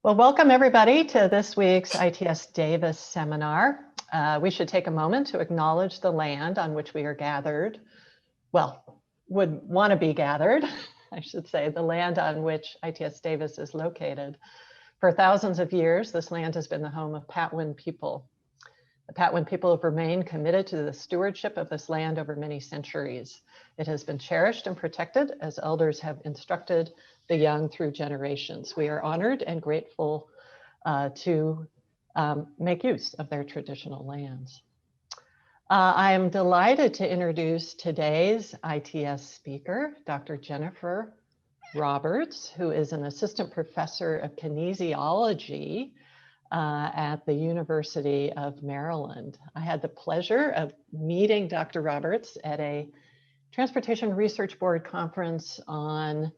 Well, welcome everybody to this week's ITS Davis seminar. We should take a moment to acknowledge the land on which we are gathered. Well, would want to be gathered, I should say, the land on which ITS Davis is located. For thousands of years, this land has been the home of Patwin people. The Patwin people have remained committed to the stewardship of this land over many centuries. It has been cherished and protected as elders have instructed the young through generations. We are honored and grateful to make use of their traditional lands. I am delighted to introduce today's ITS speaker, Dr. Jennifer Roberts, who is an assistant professor of kinesiology at the University of Maryland. I had the pleasure of meeting Dr. Roberts at a Transportation Research Board conference on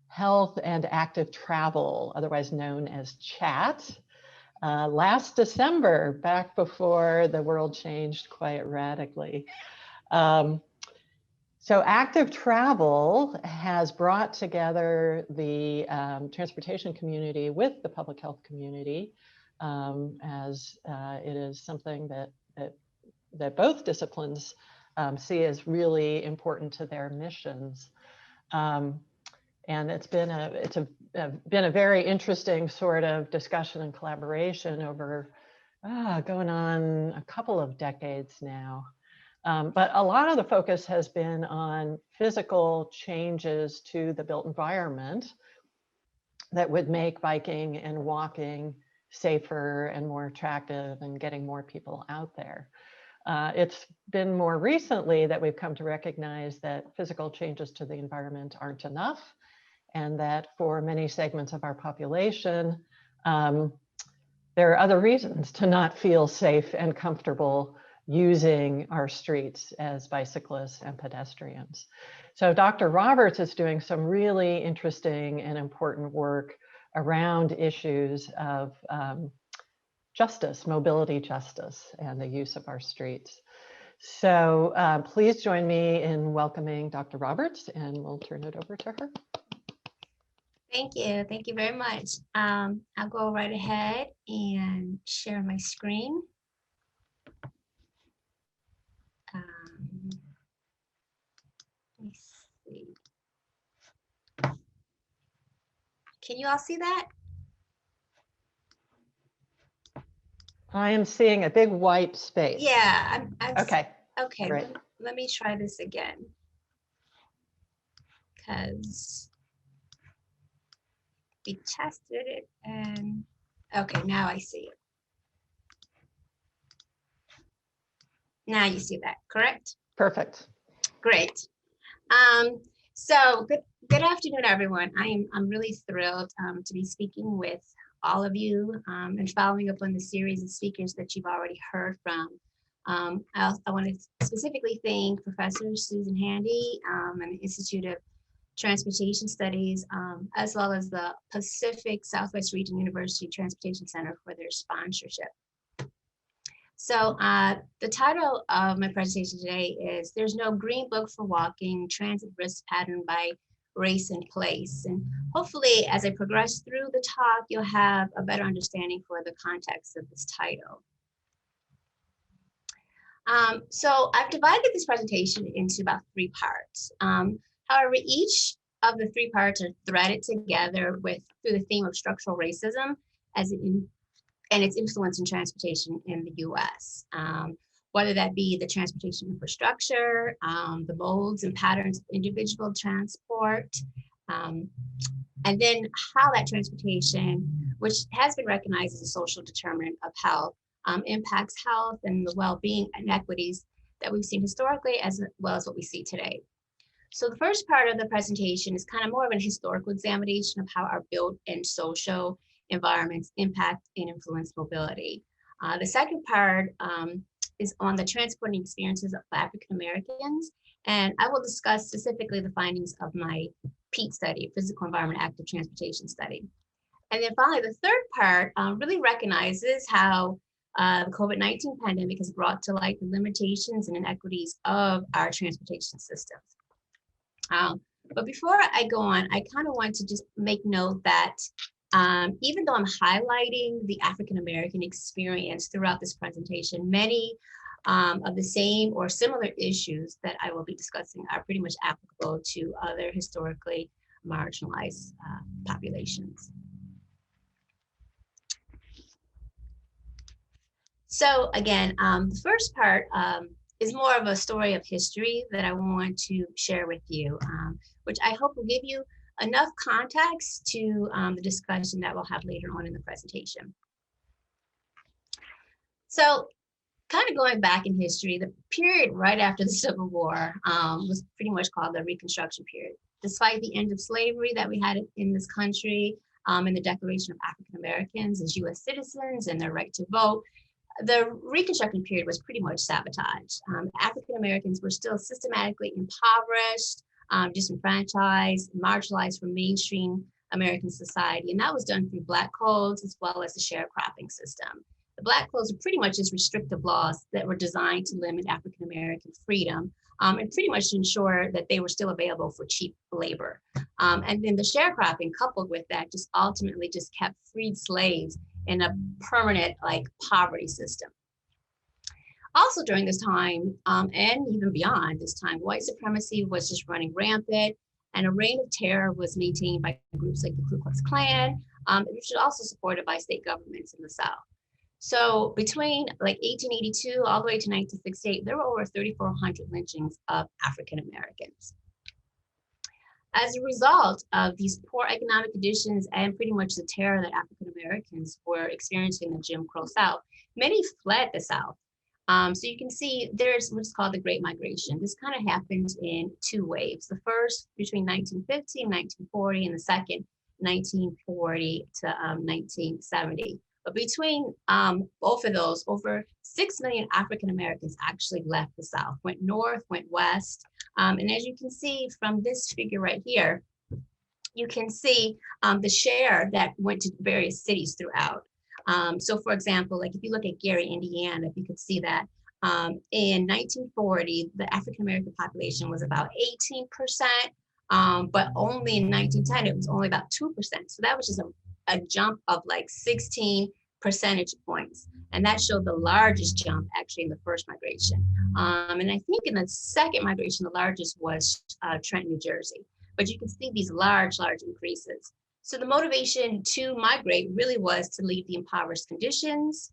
health and active travel, otherwise known as CHAT, last December, back before the world changed quite radically. So active travel has brought together the transportation community with the public health community, as it is something that both disciplines see as really important to their missions. And it's been a very interesting sort of discussion and collaboration over going on a couple of decades now. But a lot of the focus has been on physical changes to the built environment that would make biking and walking safer and more attractive and getting more people out there. It's been more recently that we've come to recognize that physical changes to the environment aren't enough, and that for many segments of our population, there are other reasons to not feel safe and comfortable using our streets as bicyclists and pedestrians. So Dr. Roberts is doing some really interesting and important work around issues of justice, mobility justice, and the use of our streets. So please join me in welcoming Dr. Roberts, and we'll turn it over to her. Thank you. Thank you very much. I'll go right ahead and share my screen. Let me see. Can you all see that? I am seeing a big white space. Yeah. Okay. Okay. Great. Let me try this again. Because we tested it and okay, now I see it. Now you see that, correct? Perfect. Great. So good afternoon, everyone. I'm really thrilled to be speaking with all of you and following up on the series of speakers that you've already heard from. I want to specifically thank Professor Susan Handy and the Institute of Transportation Studies, as well as the Pacific Southwest Region University Transportation Center for their sponsorship. So the title of my presentation today is There's No Green Book for Walking, Transit Risk Pattern by Race and Place. And hopefully as I progress through the talk, you'll have a better understanding for the context of this title. So I've divided this presentation into about 3 parts. However, each of the 3 parts are threaded together through the theme of structural racism and its influence in transportation in the US, whether that be the transportation infrastructure, the modes and patterns of individual transport, and then how that transportation, which has been recognized as a social determinant of health, impacts health and the well-being inequities that we've seen historically as well as what we see today. So the first part of the presentation is kind of more of an historical examination of how our built and social environments impact and influence mobility. The second part is on the transporting experiences of African Americans, and I will discuss specifically the findings of my PEAT study, Physical Environment Active Transportation Study. And then finally, the third part really recognizes how the COVID-19 pandemic has brought to light the limitations and inequities of our transportation systems. But before I go on, I kind of want to just make note that Even though I'm highlighting the African-American experience throughout this presentation, many of the same or similar issues that I will be discussing are pretty much applicable to other historically marginalized populations. So again, the first part is more of a story of history that I want to share with you, which I hope will give you enough context to the discussion that we'll have later on in the presentation. So kind of going back in history, the period right after the Civil War was pretty much called the Reconstruction period. Despite the end of slavery that we had in this country and the declaration of African Americans as US citizens and their right to vote, the Reconstruction period was pretty much sabotaged. African Americans were still systematically impoverished, disenfranchised, marginalized from mainstream American society. And that was done through Black codes as well as the sharecropping system. The Black codes were pretty much just restrictive laws that were designed to limit African American freedom and pretty much ensure that they were still available for cheap labor. And then the sharecropping coupled with that just ultimately just kept freed slaves in a permanent like poverty system. Also during this time and even beyond this time, white supremacy was just running rampant and a reign of terror was maintained by groups like the Ku Klux Klan, which was also supported by state governments in the South. So between like 1882 all the way to 1968, there were over 3,400 lynchings of African Americans. As a result of these poor economic conditions and pretty much the terror that African Americans were experiencing in the Jim Crow South, many fled the South. So you can see there's what's called the Great Migration. This kind of happened in two waves. The first between 1950 and 1940, and the second 1940 to 1970. But between both of those, over 6 million African Americans actually left the South, went north, went west. And as you can see from this figure right here, you can see the share that went to various cities throughout. So for example, like if you look at Gary, Indiana, you could see that in 1940, the African-American population was about 18%, but only in 1910, it was only about 2%. So that was just a jump of like 16 percentage points. And that showed the largest jump actually in the first migration. And I think in the second migration, the largest was Trenton, New Jersey. But you can see these large increases. So the motivation to migrate really was to leave the impoverished conditions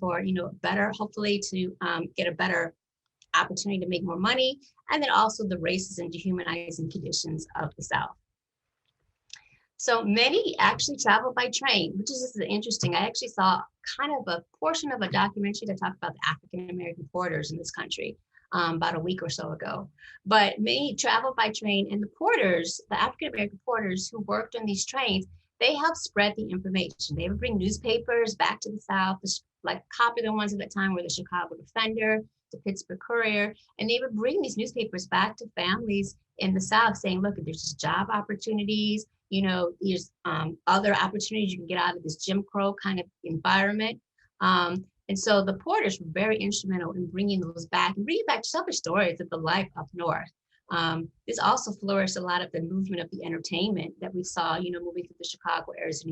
for, better, hopefully to get a better opportunity to make more money. And then also the racist and dehumanizing conditions of the South. So many actually traveled by train, which is just interesting. I actually saw kind of a portion of a documentary that talked about the African-American porters in this country about a week or so ago. But many traveled by train, and the porters, the African-American porters who worked on these trains, they helped spread the information. They would bring newspapers back to the South. Like popular ones at that time were the Chicago Defender, the Pittsburgh Courier, and they would bring these newspapers back to families in the South saying, look, there's just job opportunities, there's other opportunities you can get out of this Jim Crow kind of environment. And so the porters were very instrumental in bringing those back and bringing back other stories of the life up north. This also flourished a lot of the movement of the entertainment that we saw, moving through the Chicago areas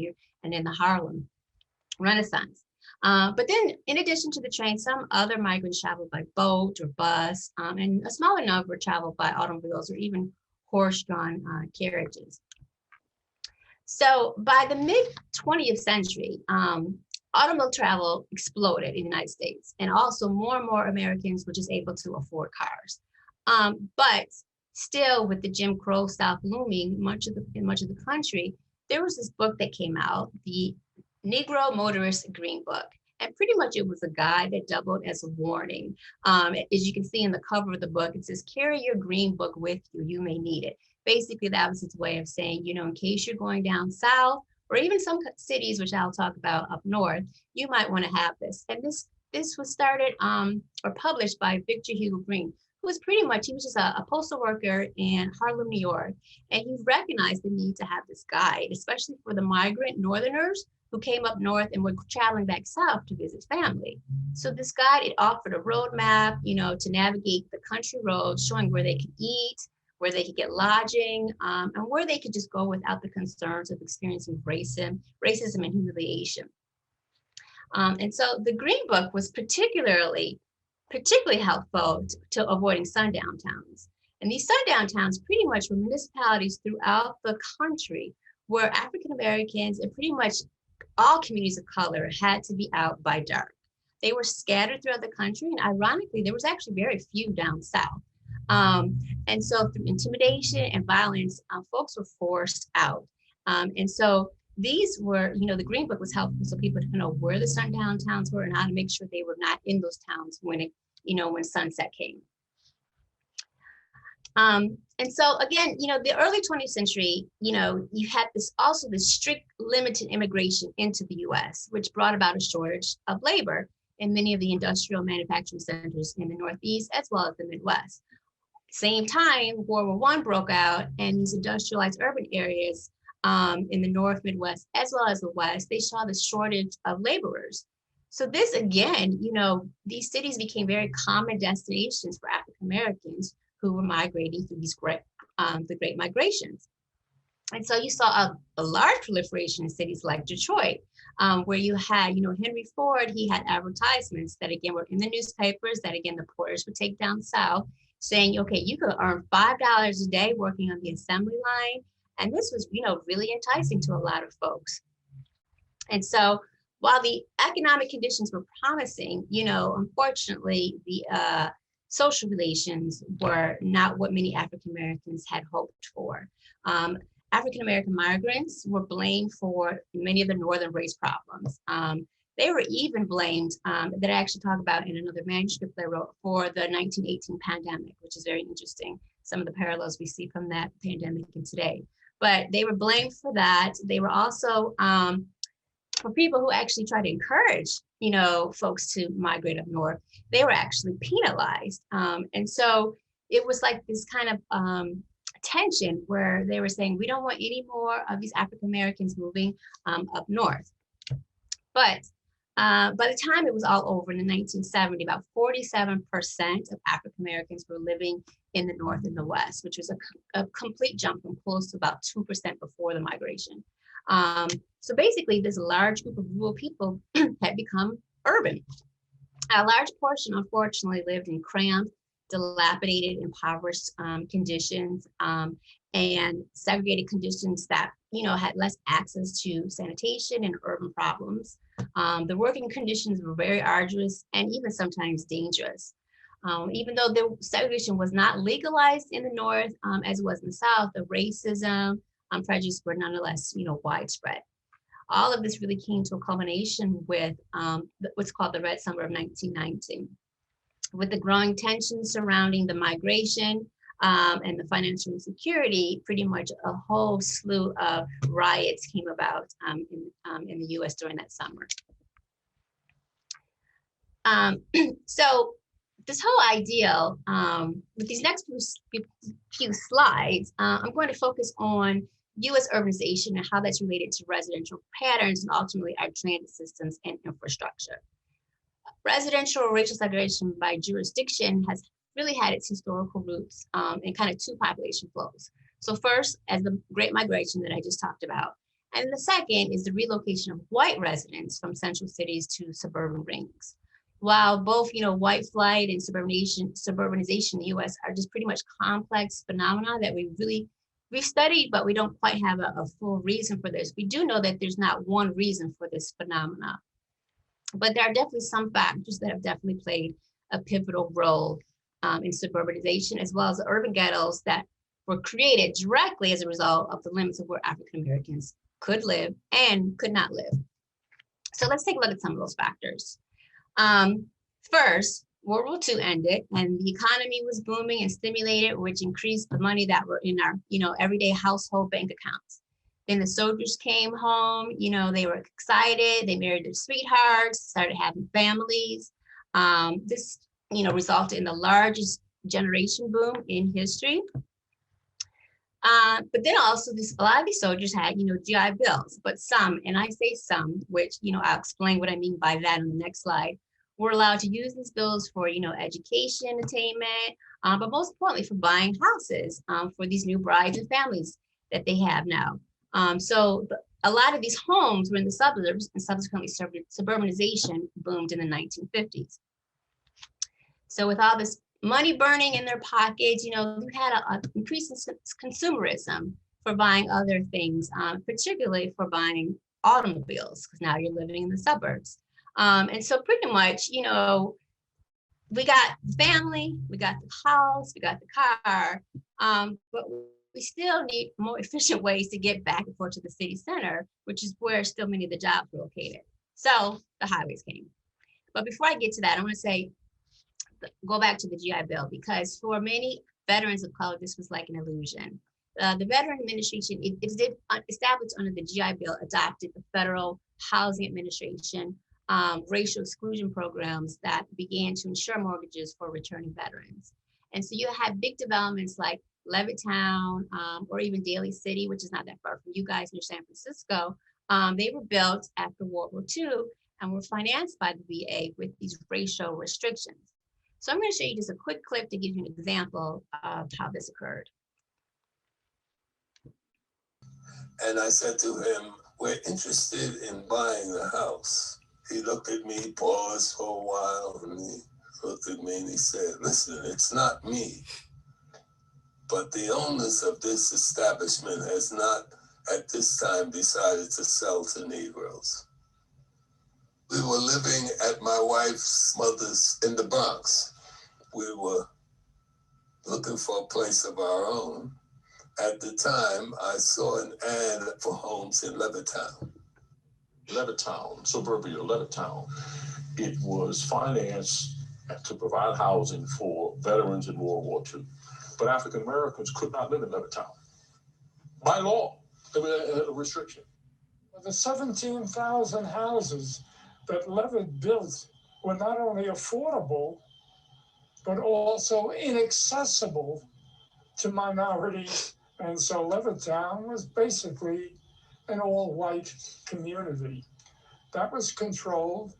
and in the Harlem Renaissance. But then in addition to the train, some other migrants traveled by boat or bus, and a smaller number traveled by automobiles or even horse-drawn carriages. So by the mid-20th century, automobile travel exploded in the United States, and also more and more Americans were just able to afford cars. But still, with the Jim Crow South looming in much of the country, there was this book that came out, the Negro Motorist Green Book. And pretty much it was a guide that doubled as a warning. As you can see in the cover of the book, it says, carry your green book with you, you may need it. Basically, that was its way of saying, in case you're going down south, or even some cities, which I'll talk about up north, you might want to have this. And this was started or published by Victor Hugo Green, who was he was just a postal worker in Harlem, New York. And he recognized the need to have this guide, especially for the migrant Northerners who came up north and were traveling back south to visit family. So this guide, it offered a roadmap, to navigate the country roads, showing where they could eat, where they could get lodging, and where they could just go without the concerns of experiencing racism and humiliation. And so the Green Book was particularly helpful to avoiding sundown towns. And these sundown towns pretty much were municipalities throughout the country where African Americans and pretty much all communities of color had to be out by dark. They were scattered throughout the country, and ironically, there was actually very few down south. And so through intimidation and violence, folks were forced out. And so these were, the Green Book was helpful so people to know where the sundown towns were and how to make sure they were not in those towns when when sunset came. And so again, the early 20th century, you had this strict limited immigration into the US, which brought about a shortage of labor in many of the industrial manufacturing centers in the Northeast, as well as the Midwest. Same time, World War I broke out, and these industrialized urban areas in the North, Midwest, as well as the West, they saw the shortage of laborers. So this, again, these cities became very common destinations for African Americans who were migrating through these the Great Migrations. And so you saw a large proliferation in cities like Detroit, where you had, Henry Ford, he had advertisements that, again, were in the newspapers that, again, the porters would take down south, saying, okay, you could earn $5 a day working on the assembly line. And this was, really enticing to a lot of folks. And so while the economic conditions were promising, unfortunately, the social relations were not what many African Americans had hoped for. African American migrants were blamed for many of the northern race problems. They were even blamed, that I actually talk about in another manuscript I wrote, for the 1918 pandemic, which is very interesting, some of the parallels we see from that pandemic and today. But they were blamed for that. They were also, for people who actually tried to encourage, folks to migrate up north, they were actually penalized. And so it was like this kind of tension where they were saying, we don't want any more of these African Americans moving up north. But by the time it was all over in the 1970s, about 47% of African Americans were living in the North and the West, which was a complete jump from close to about 2% before the migration. So basically, this large group of rural people had become urban. A large portion, unfortunately, lived in cramped, dilapidated, impoverished conditions, and segregated conditions that had less access to sanitation and urban problems. The working conditions were very arduous and even sometimes dangerous. Even though the segregation was not legalized in the North as it was in the South, the racism, prejudice were nonetheless, widespread. All of this really came to a culmination with what's called the Red Summer of 1919. With the growing tensions surrounding the migration and the financial insecurity, pretty much a whole slew of riots came about in the US during that summer. So this whole ideal, with these next few slides, I'm going to focus on US urbanization and how that's related to residential patterns and ultimately our transit systems and infrastructure. Residential or racial segregation by jurisdiction has really had its historical roots in kind of two population flows. So first, as the Great Migration that I just talked about, and the second is the relocation of white residents from central cities to suburban rings. While both, white flight and suburbanization in the US are just pretty much complex phenomena that we've studied, but we don't quite have a full reason for this. We do know that there's not one reason for this phenomena, but there are definitely some factors that have definitely played a pivotal role in suburbanization, as well as the urban ghettos that were created directly as a result of the limits of where African Americans could live and could not live. So let's take a look at some of those factors. First, World War II ended and the economy was booming and stimulated, which increased the money that were in our, everyday household bank accounts. Then the soldiers came home, they were excited, they married their sweethearts, started having families. This, resulted in the largest generation boom in history. But then also a lot of these soldiers had, GI Bills, but some, and I say some, which, I'll explain what I mean by that in the next slide, were allowed to use these bills for, education, attainment, but most importantly for buying houses for these new brides and families that they have now. A lot of these homes were in the suburbs, and subsequently suburbanization boomed in the 1950s. So with all this money burning in their pockets, you had an increase in consumerism for buying other things, particularly for buying automobiles, because now you're living in the suburbs. And so pretty much, we got the family, we got the house, we got the car, but we still need more efficient ways to get back and forth to the city center, which is where still many of the jobs were located. So the highways came. But before I get to that, I want to say, go back to the GI Bill, because for many veterans of color, this was like an illusion. The Veteran Administration, it established under the GI Bill, adopted the Federal Housing Administration racial exclusion programs that began to insure mortgages for returning veterans. And so you had big developments like Levittown, or even Daly City, which is not that far from you guys near San Francisco. They were built after World War II and were financed by the VA with these racial restrictions. So I'm going to show you just a quick clip to give you an example of how this occurred. And I said to him, we're interested in buying the house. He looked at me, paused for a while, and he looked at me and he said, listen, it's not me, but the owners of this establishment has not at this time decided to sell to Negroes. We were living at my wife's mother's in the Bronx. We were looking for a place of our own. At the time, I saw an ad for homes in Levittown. Levittown, suburbia Levittown. It was financed to provide housing for veterans in World War II. But African Americans could not live in Levittown. By law, there was a restriction. The 17,000 houses that Levitt built were not only affordable, but also inaccessible to minorities. And so Levittown was basically an all-white community that was controlled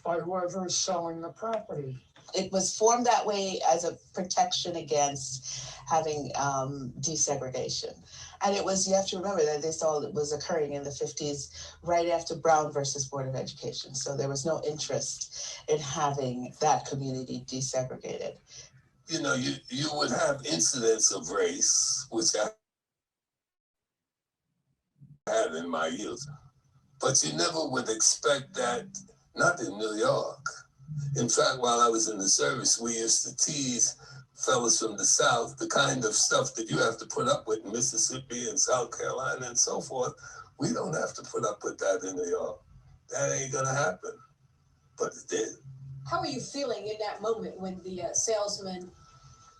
by whoever is selling the property. It was formed that way as a protection against having desegregation. And it was, you have to remember that this all was occurring in the 50s, right after Brown versus Board of Education. So there was no interest in having that community desegregated. You know, you would have incidents of race, which I had in my youth, but you never would expect that, not in New York. In fact, while I was in the service, we used to tease fellas from the South, the kind of stuff that you have to put up with in Mississippi and South Carolina and so forth. We don't have to put up with that in New York. That ain't gonna happen, but it did. How are you feeling in that moment when the salesman,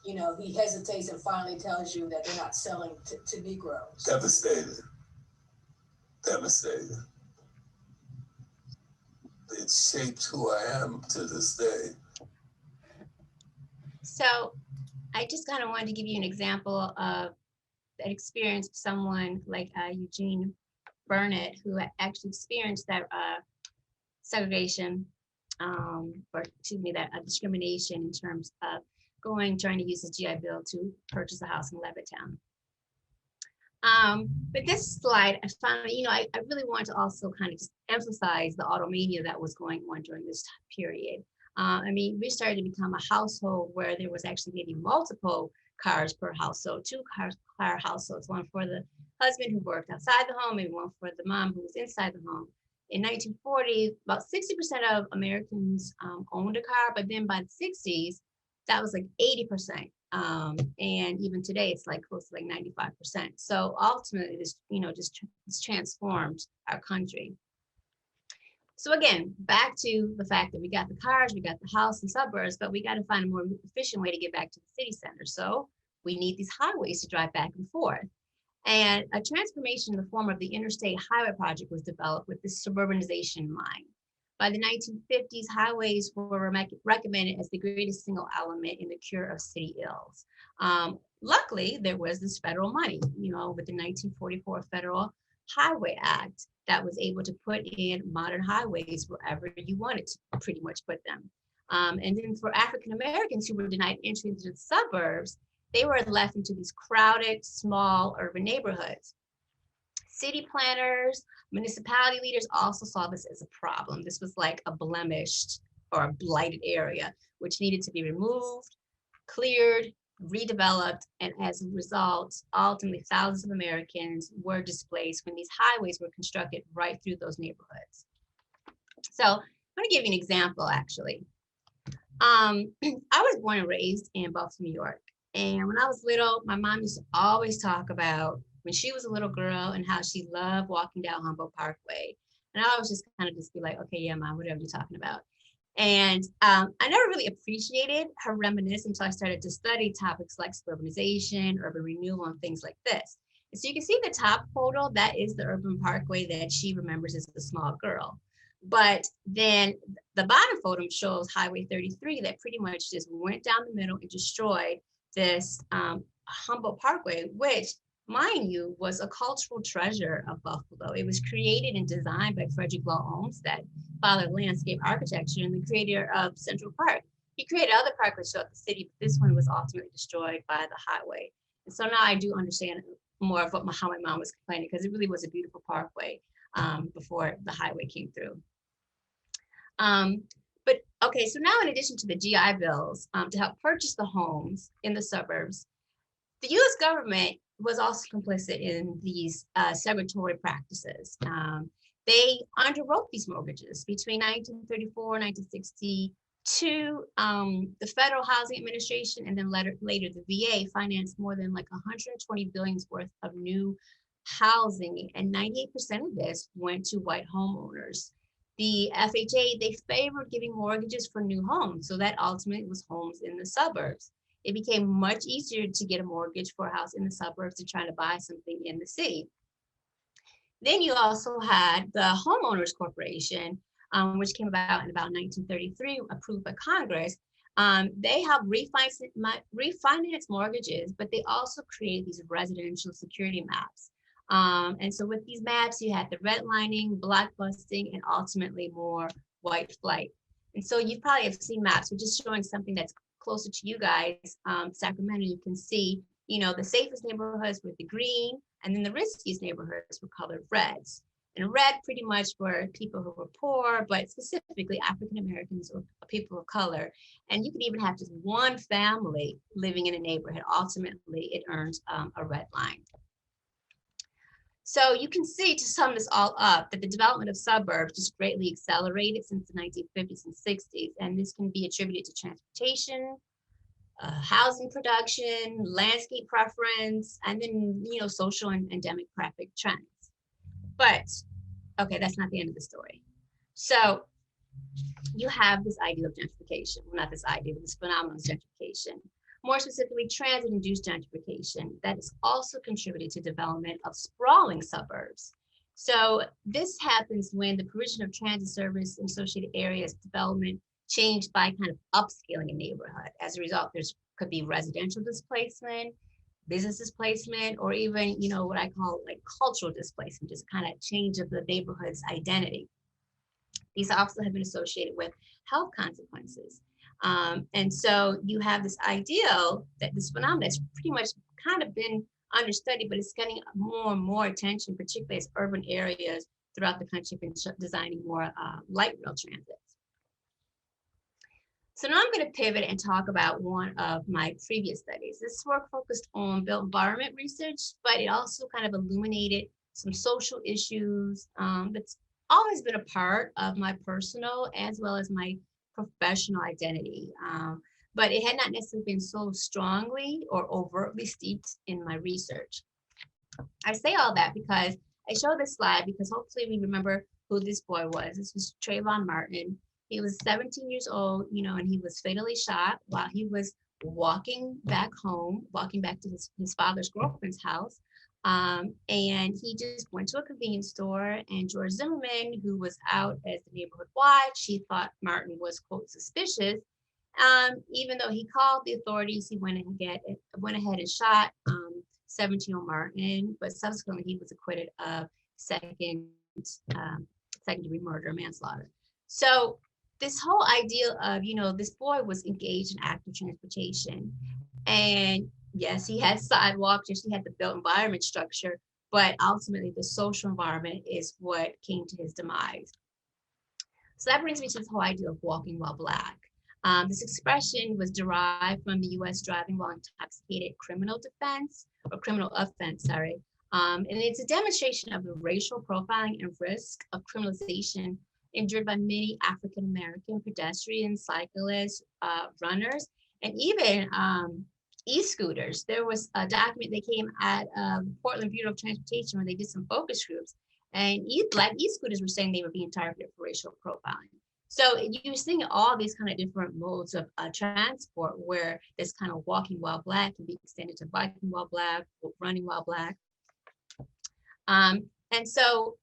you know, he hesitates and finally tells you that they're not selling to Negroes? Devastated. Devastated. It shaped who I am to this day. So I just kind of wanted to give you an example of that experience of someone like Eugene Burnett, who actually experienced that segregation, or excuse me, that discrimination in terms of trying to use the GI Bill to purchase a house in Levittown. But this slide, I found, you know, I really want to also kind of just emphasize the automania that was going on during this period. I mean, we started to become a household where there was actually maybe multiple cars per household, two car households, one for the husband who worked outside the home and one for the mom who was inside the home. In 1940, about 60% of Americans owned a car, but then by the 60s, that was like 80%. And even today, it's like close to like 95%. So ultimately, this, you know, just transformed our country. So again, back to the fact that we got the cars, we got the house and suburbs, but we got to find a more efficient way to get back to the city center. So we need these highways to drive back and forth. And a transformation in the form of the Interstate Highway Project was developed with this suburbanization in mind. By the 1950s, highways were recommended as the greatest single element in the cure of city ills. Luckily, there was this federal money, you know, with the 1944 Federal Highway Act that was able to put in modern highways wherever you wanted to pretty much put them. And then for African Americans who were denied entry into the suburbs, they were left into these crowded, small urban neighborhoods. City planners, municipality leaders also saw this as a problem. This was like a blemished or a blighted area, which needed to be removed, cleared, redeveloped, and as a result, ultimately thousands of Americans were displaced when these highways were constructed right through those neighborhoods. So I'm going to give you an example, actually. I was born and raised in Buffalo, New York. And when I was little, my mom used to always talk about when she was a little girl and how she loved walking down Humboldt Parkway. And I always just kind of just be like, okay, yeah, Mom, whatever you're talking about. And I never really appreciated her reminiscence until I started to study topics like suburbanization, urban renewal, and things like this. And so you can see the top photo, that is the urban parkway that she remembers as a small girl. But then the bottom photo shows Highway 33 that pretty much just went down the middle and destroyed this Humboldt Parkway, which, mind you, was a cultural treasure of Buffalo. It was created and designed by Frederick Law Olmsted, father of landscape architecture and the creator of Central Park. He created other parkways throughout the city, but this one was ultimately destroyed by the highway. And so now I do understand more of how my mom was complaining, because it really was a beautiful parkway before the highway came through. But okay, so now in addition to the GI bills to help purchase the homes in the suburbs, the US government was also complicit in these segregatory practices. They underwrote these mortgages between 1934 and 1962. The Federal Housing Administration and then later the VA financed more than like 120 billion worth of new housing, and 98% of this went to white homeowners. The FHA, they favored giving mortgages for new homes, so that ultimately was homes in the suburbs. It became much easier to get a mortgage for a house in the suburbs than trying to buy something in the city. Then you also had the Homeowners Corporation, which came about in about 1933, approved by Congress. They helped refinance mortgages, but they also created these residential security maps. And so with these maps, you had the redlining, blockbusting, and ultimately more white flight. And so you probably have seen maps. We're just showing something that's closer to you guys. Sacramento, you can see, the safest neighborhoods were the green, and then the riskiest neighborhoods were colored reds. And red pretty much were people who were poor, but specifically African Americans or people of color. And you could even have just one family living in a neighborhood. Ultimately, it earns a red line. So you can see, to sum this all up, that the development of suburbs just greatly accelerated since the 1950s and 60s. And this can be attributed to transportation, housing production, landscape preference, and then, social and demographic trends. But, okay, that's not the end of the story. So you have this idea of gentrification. Well, not this idea, but this phenomenon of gentrification. More specifically, transit-induced gentrification that has also contributed to development of sprawling suburbs. So this happens when the provision of transit service in associated areas development changed by kind of upscaling a neighborhood. As a result, could be residential displacement, business displacement, or even, what I call like cultural displacement, just kind of change of the neighborhood's identity. These also have been associated with health consequences. And so you have this ideal that this phenomenon that's pretty much kind of been understudied, but it's getting more and more attention, particularly as urban areas throughout the country have been designing more light rail transit. So now I'm going to pivot and talk about one of my previous studies. This work focused on built environment research, but it also kind of illuminated some social issues that's always been a part of my personal as well as my professional identity. But it had not necessarily been so strongly or overtly steeped in my research. I say all that because I show this slide because hopefully we remember who this boy was. This was Trayvon Martin. He was 17 years old, and he was fatally shot while he was walking back to his father's girlfriend's house. And he just went to a convenience store, and George Zimmerman, who was out as the neighborhood watch, he thought Martin was, quote, suspicious. Even though he called the authorities, he went ahead and shot 17-year-old Martin, but subsequently he was acquitted of second-degree murder, manslaughter. So this whole idea of, this boy was engaged in active transportation. And yes, he had sidewalks, yes, he had the built environment structure, but ultimately the social environment is what came to his demise. So that brings me to this whole idea of walking while Black. This expression was derived from the US driving while intoxicated criminal offense, sorry. And it's a demonstration of the racial profiling and risk of criminalization endured by many African-American pedestrians, cyclists, runners, and even e-scooters. There was a document that came out of Portland Bureau of Transportation where they did some focus groups, and Black e-scooters were saying they were being targeted for racial profiling. So you're seeing all these kind of different modes of transport where this kind of walking while Black can be extended to biking while Black, running while Black. And so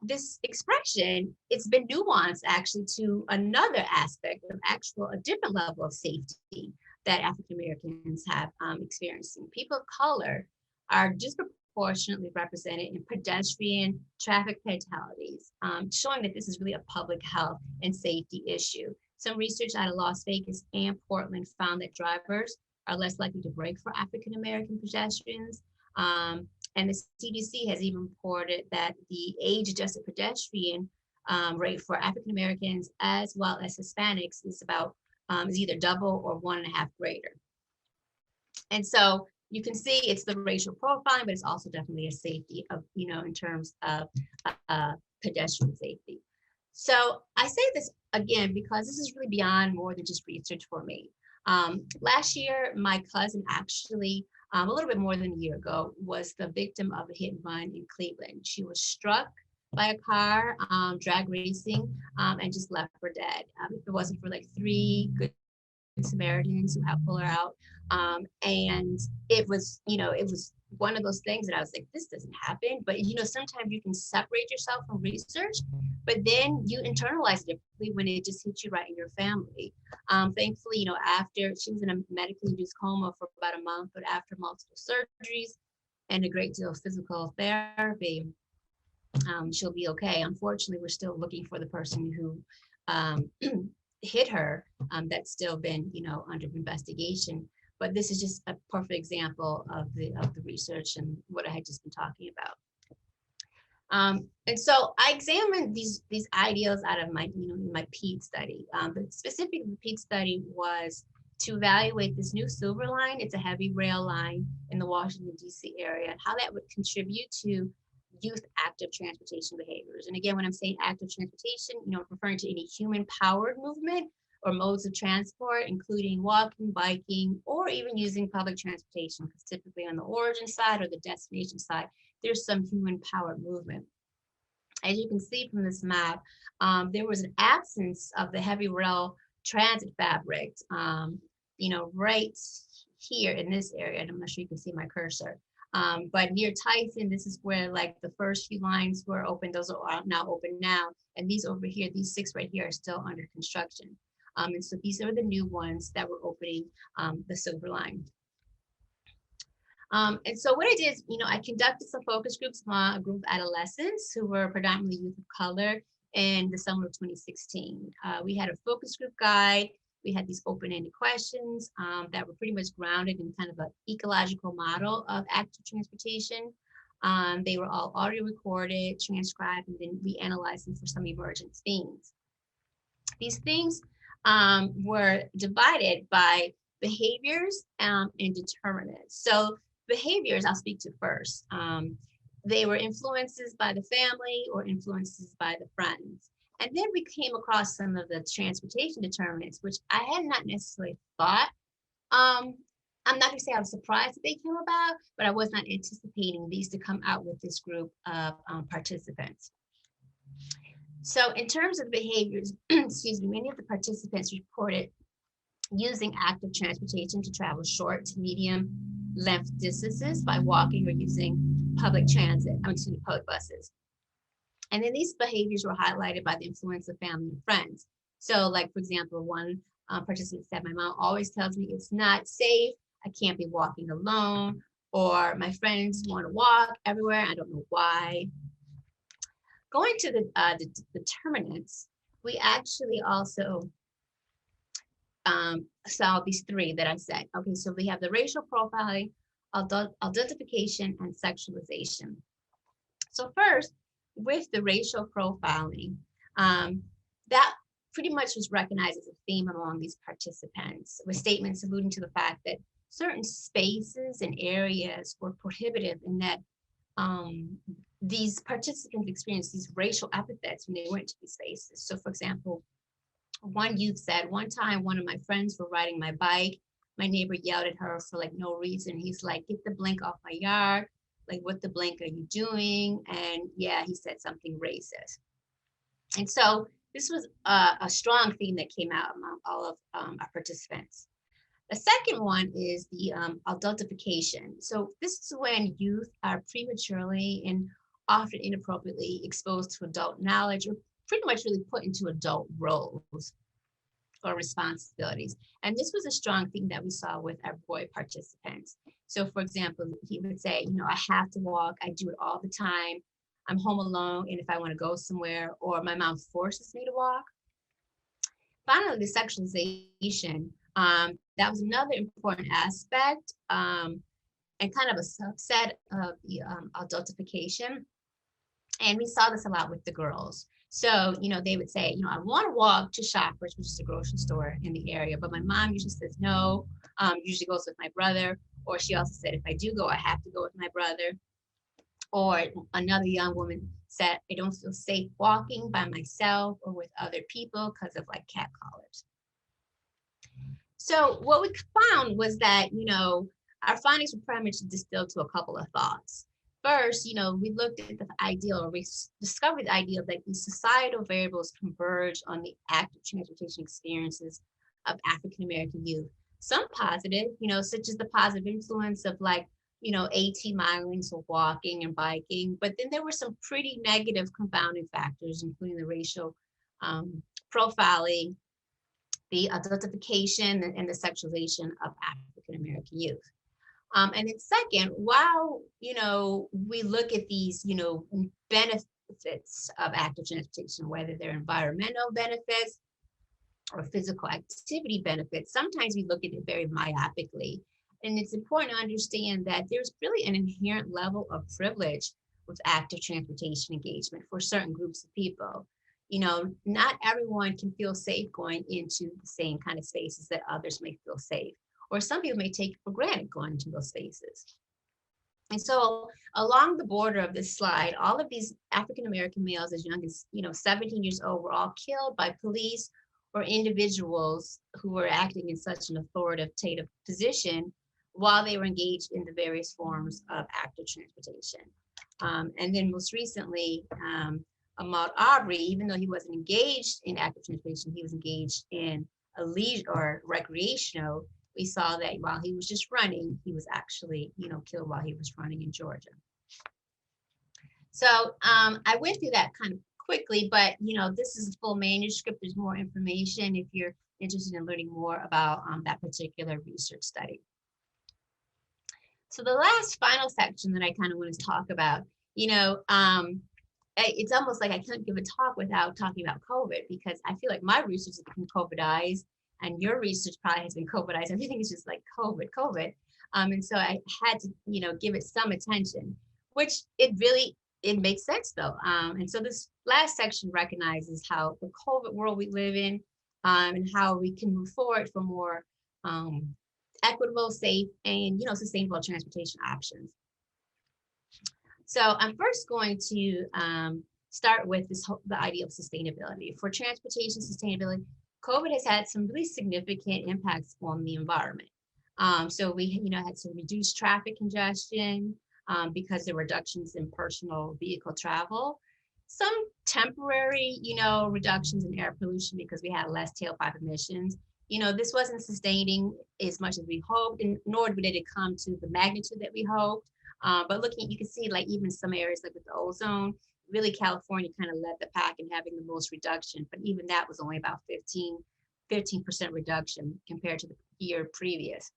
this expression, it's been nuanced actually to another aspect of a different level of safety that African Americans have experiencing. People of color are disproportionately represented in pedestrian traffic fatalities, showing that this is really a public health and safety issue. Some research out of Las Vegas and Portland found that drivers are less likely to brake for African American pedestrians. And the CDC has even reported that the age-adjusted pedestrian rate for African Americans as well as Hispanics is either double or 1.5 greater. And so you can see it's the racial profiling, but it's also definitely a safety of, in terms of pedestrian safety. So I say this again because this is really beyond more than just research for me. Last year, my cousin actually, a little bit more than a year ago, was the victim of a hit and run in Cleveland. She was struck by a car, drag racing, and just left for dead. If it wasn't for like 3 good Samaritans who helped pull her out. And it was one of those things that I was like, this doesn't happen. But, sometimes you can separate yourself from research, but then you internalize it differently when it just hits you right in your family. Thankfully, after she was in a medically induced coma for about a month, but after multiple surgeries and a great deal of physical therapy, she'll be okay. Unfortunately, we're still looking for the person who hit her. That's still been, under investigation. But this is just a perfect example of the research and what I had just been talking about. And so I examined these ideals out of my, my PEDS study. But specifically, the PEDS study was to evaluate this new silver line. It's a heavy rail line in the Washington, D.C. area, and how that would contribute to youth active transportation behaviors. And again, when I'm saying active transportation, I'm referring to any human-powered movement or modes of transport, including walking, biking, or even using public transportation, because typically on the origin side or the destination side, there's some human-powered movement. As you can see from this map, there was an absence of the heavy rail transit fabric, right here in this area, and I'm not sure you can see my cursor. But near Tyson, this is where like the first few lines were open. Those are now open now. And these over here, these 6 right here are still under construction. And so these are the new ones that were opening the silver line. And so what I did is, I conducted some focus groups, a group of adolescents who were predominantly youth of color in the summer of 2016. We had a focus group guide. We had these open-ended questions that were pretty much grounded in kind of an ecological model of active transportation. They were all audio recorded, transcribed, and then we analyzed them for some emergent themes. These themes were divided by behaviors and determinants. So behaviors I'll speak to first. They were influences by the family or influences by the friends. And then we came across some of the transportation determinants, which I had not necessarily thought. I'm not gonna say I was surprised that they came about, but I was not anticipating these to come out with this group of participants. So in terms of behaviors, excuse me, many of the participants reported using active transportation to travel short to medium length distances by walking or using public transit, public buses. And then these behaviors were highlighted by the influence of family and friends. So like, for example, one participant said, my mom always tells me it's not safe. I can't be walking alone, or my friends want to walk everywhere. I don't know why. Going to the determinants, we actually also saw these three that I said. Okay, so we have the racial profiling, identification, and sexualization. So first, with the racial profiling, that pretty much was recognized as a theme among these participants, with statements alluding to the fact that certain spaces and areas were prohibitive, and that these participants experienced these racial epithets when they went to these spaces. So for example, one youth said, one time one of my friends were riding my bike, my neighbor yelled at her for like no reason. He's like, get the blink off my yard. Like, what the blink are you doing? And yeah, he said something racist. And so this was a strong theme that came out among all of our participants. The second one is the adultification. So this is when youth are prematurely and often inappropriately exposed to adult knowledge, or pretty much really put into adult roles or responsibilities. And this was a strong thing that we saw with our boy participants. So for example, he would say, you know, I have to walk, I do it all the time. I'm home alone, and if I want to go somewhere, or my mom forces me to walk. Finally, the sexualization, that was another important aspect, and kind of a subset of the adultification. And we saw this a lot with the girls. So, you know, they would say, you know, I want to walk to Shoppers, which is a grocery store in the area, but my mom usually says no, usually goes with my brother. Or she also said, if I do go, I have to go with my brother. Or another young woman said, I don't feel safe walking by myself or with other people because of like catcallers. So what we found was that, you know, our findings were pretty much distilled to a couple of thoughts. First, you know, we looked at the ideal, or we discovered the ideal that these societal variables converge on the active transportation experiences of African-American youth. Some positive, you know, such as the positive influence of like, you know, AT miling, so walking and biking, but then there were some pretty negative confounding factors, including the racial profiling, the adultification, and the sexualization of African-American youth. And then second, while, you know, we look at these, you know, benefits of active transportation, whether they're environmental benefits or physical activity benefits, sometimes we look at it very myopically. And it's important to understand that there's really an inherent level of privilege with active transportation engagement for certain groups of people. You know, not everyone can feel safe going into the same kind of spaces that others may feel safe, or some people may take for granted going into those spaces. And so along the border of this slide, all of these African-American males as young as, you know, 17 years old were all killed by police or individuals who were acting in such an authoritative position while they were engaged in the various forms of active transportation. And then most recently, Ahmaud Arbery, even though he wasn't engaged in active transportation, he was engaged in a leisure or recreational. We saw that while he was just running, he was actually, you know, killed while he was running in Georgia. So I went through that kind of quickly, but, you know, this is a full manuscript. There's more information if you're interested in learning more about that particular research study. So the last final section that I kind of want to talk about, you know, it's almost like I couldn't give a talk without talking about COVID, because I feel like my research has been COVIDized and your research probably has been COVIDized. Everything is just like COVID. And so I had to, you know, give it some attention, which it makes sense though. And so this last section recognizes how the COVID world we live in, and how we can move forward for more equitable, safe, and, you know, sustainable transportation options. So I'm first going to start with the idea of sustainability. For transportation sustainability, COVID has had some really significant impacts on the environment. So we, you know, had some reduced traffic congestion because there were reductions in personal vehicle travel. Some temporary, you know, reductions in air pollution because we had less tailpipe emissions. You know, this wasn't sustaining as much as we hoped, and nor did it come to the magnitude that we hoped. But looking, you can see like even some areas like with the ozone, really California kind of led the pack in having the most reduction, but even that was only about 15% reduction compared to the year previous.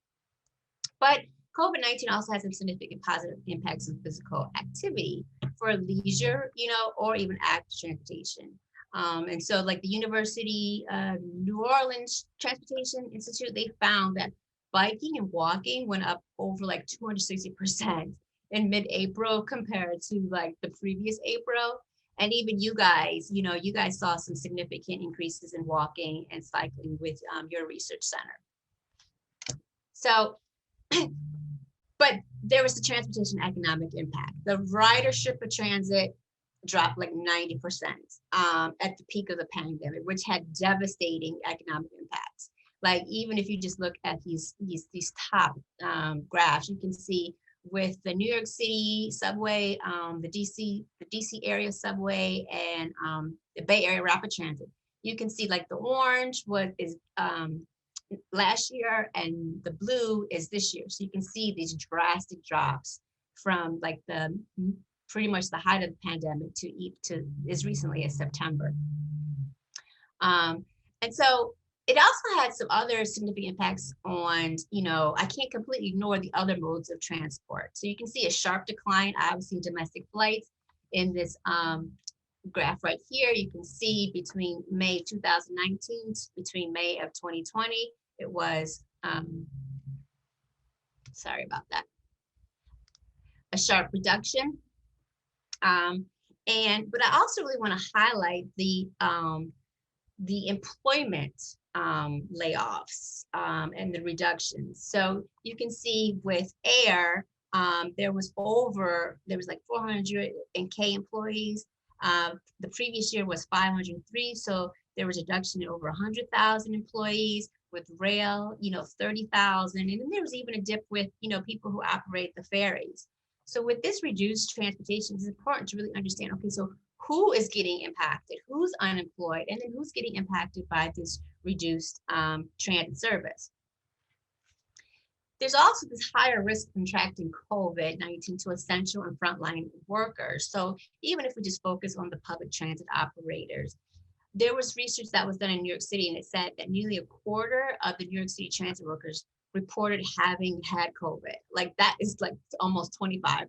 But COVID-19 also has some significant positive impacts on physical activity for leisure, you know, or even active transportation. And so like the University of New Orleans Transportation Institute, they found that biking and walking went up over like 260% in mid-April compared to like the previous April. And even you guys, you guys saw some significant increases in walking and cycling with your research center. So, but there was the transportation economic impact. The ridership of transit dropped like 90% at the peak of the pandemic, which had devastating economic impacts. Like even if you just look at these top graphs, you can see with the New York City subway, the DC area subway, and the Bay Area rapid transit, you can see like the orange is last year and the blue is this year. So you can see these drastic drops from like the pretty much the height of the pandemic to as recently as September. And so it also had some other significant impacts on, I can't completely ignore the other modes of transport. So you can see a sharp decline, obviously, in domestic flights. In this graph right here, you can see between May 2019 between May of 2020, it was, sorry about that, a sharp reduction. But I also really want to highlight the employment layoffs and the reductions. So you can see with air, there was like 400K employees. The previous year was 503, so there was a reduction in over 100,000 employees. With rail, 30,000, and then there was even a dip with people who operate the ferries. So with this reduced transportation, it's important to really understand, okay, so who is getting impacted, who's unemployed, and then who's getting impacted by this reduced transit service. There's also this higher risk of contracting COVID-19 to essential and frontline workers. So even if we just focus on the public transit operators, there was research that was done in New York City, and it said that nearly a quarter of the New York City transit workers reported having had COVID. Like that is like almost 25%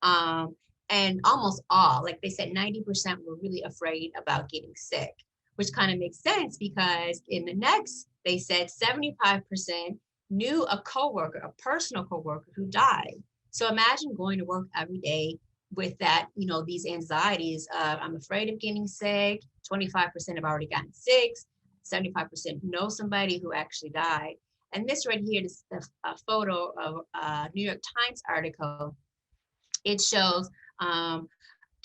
and almost all, like they said 90% were really afraid about getting sick, which kind of makes sense because in the next, they said 75% knew a coworker, a personal coworker who died. So imagine going to work every day with that, these anxieties of I'm afraid of getting sick, 25% have already gotten sick, 75% know somebody who actually died. And this right here is a photo of a New York Times article. It shows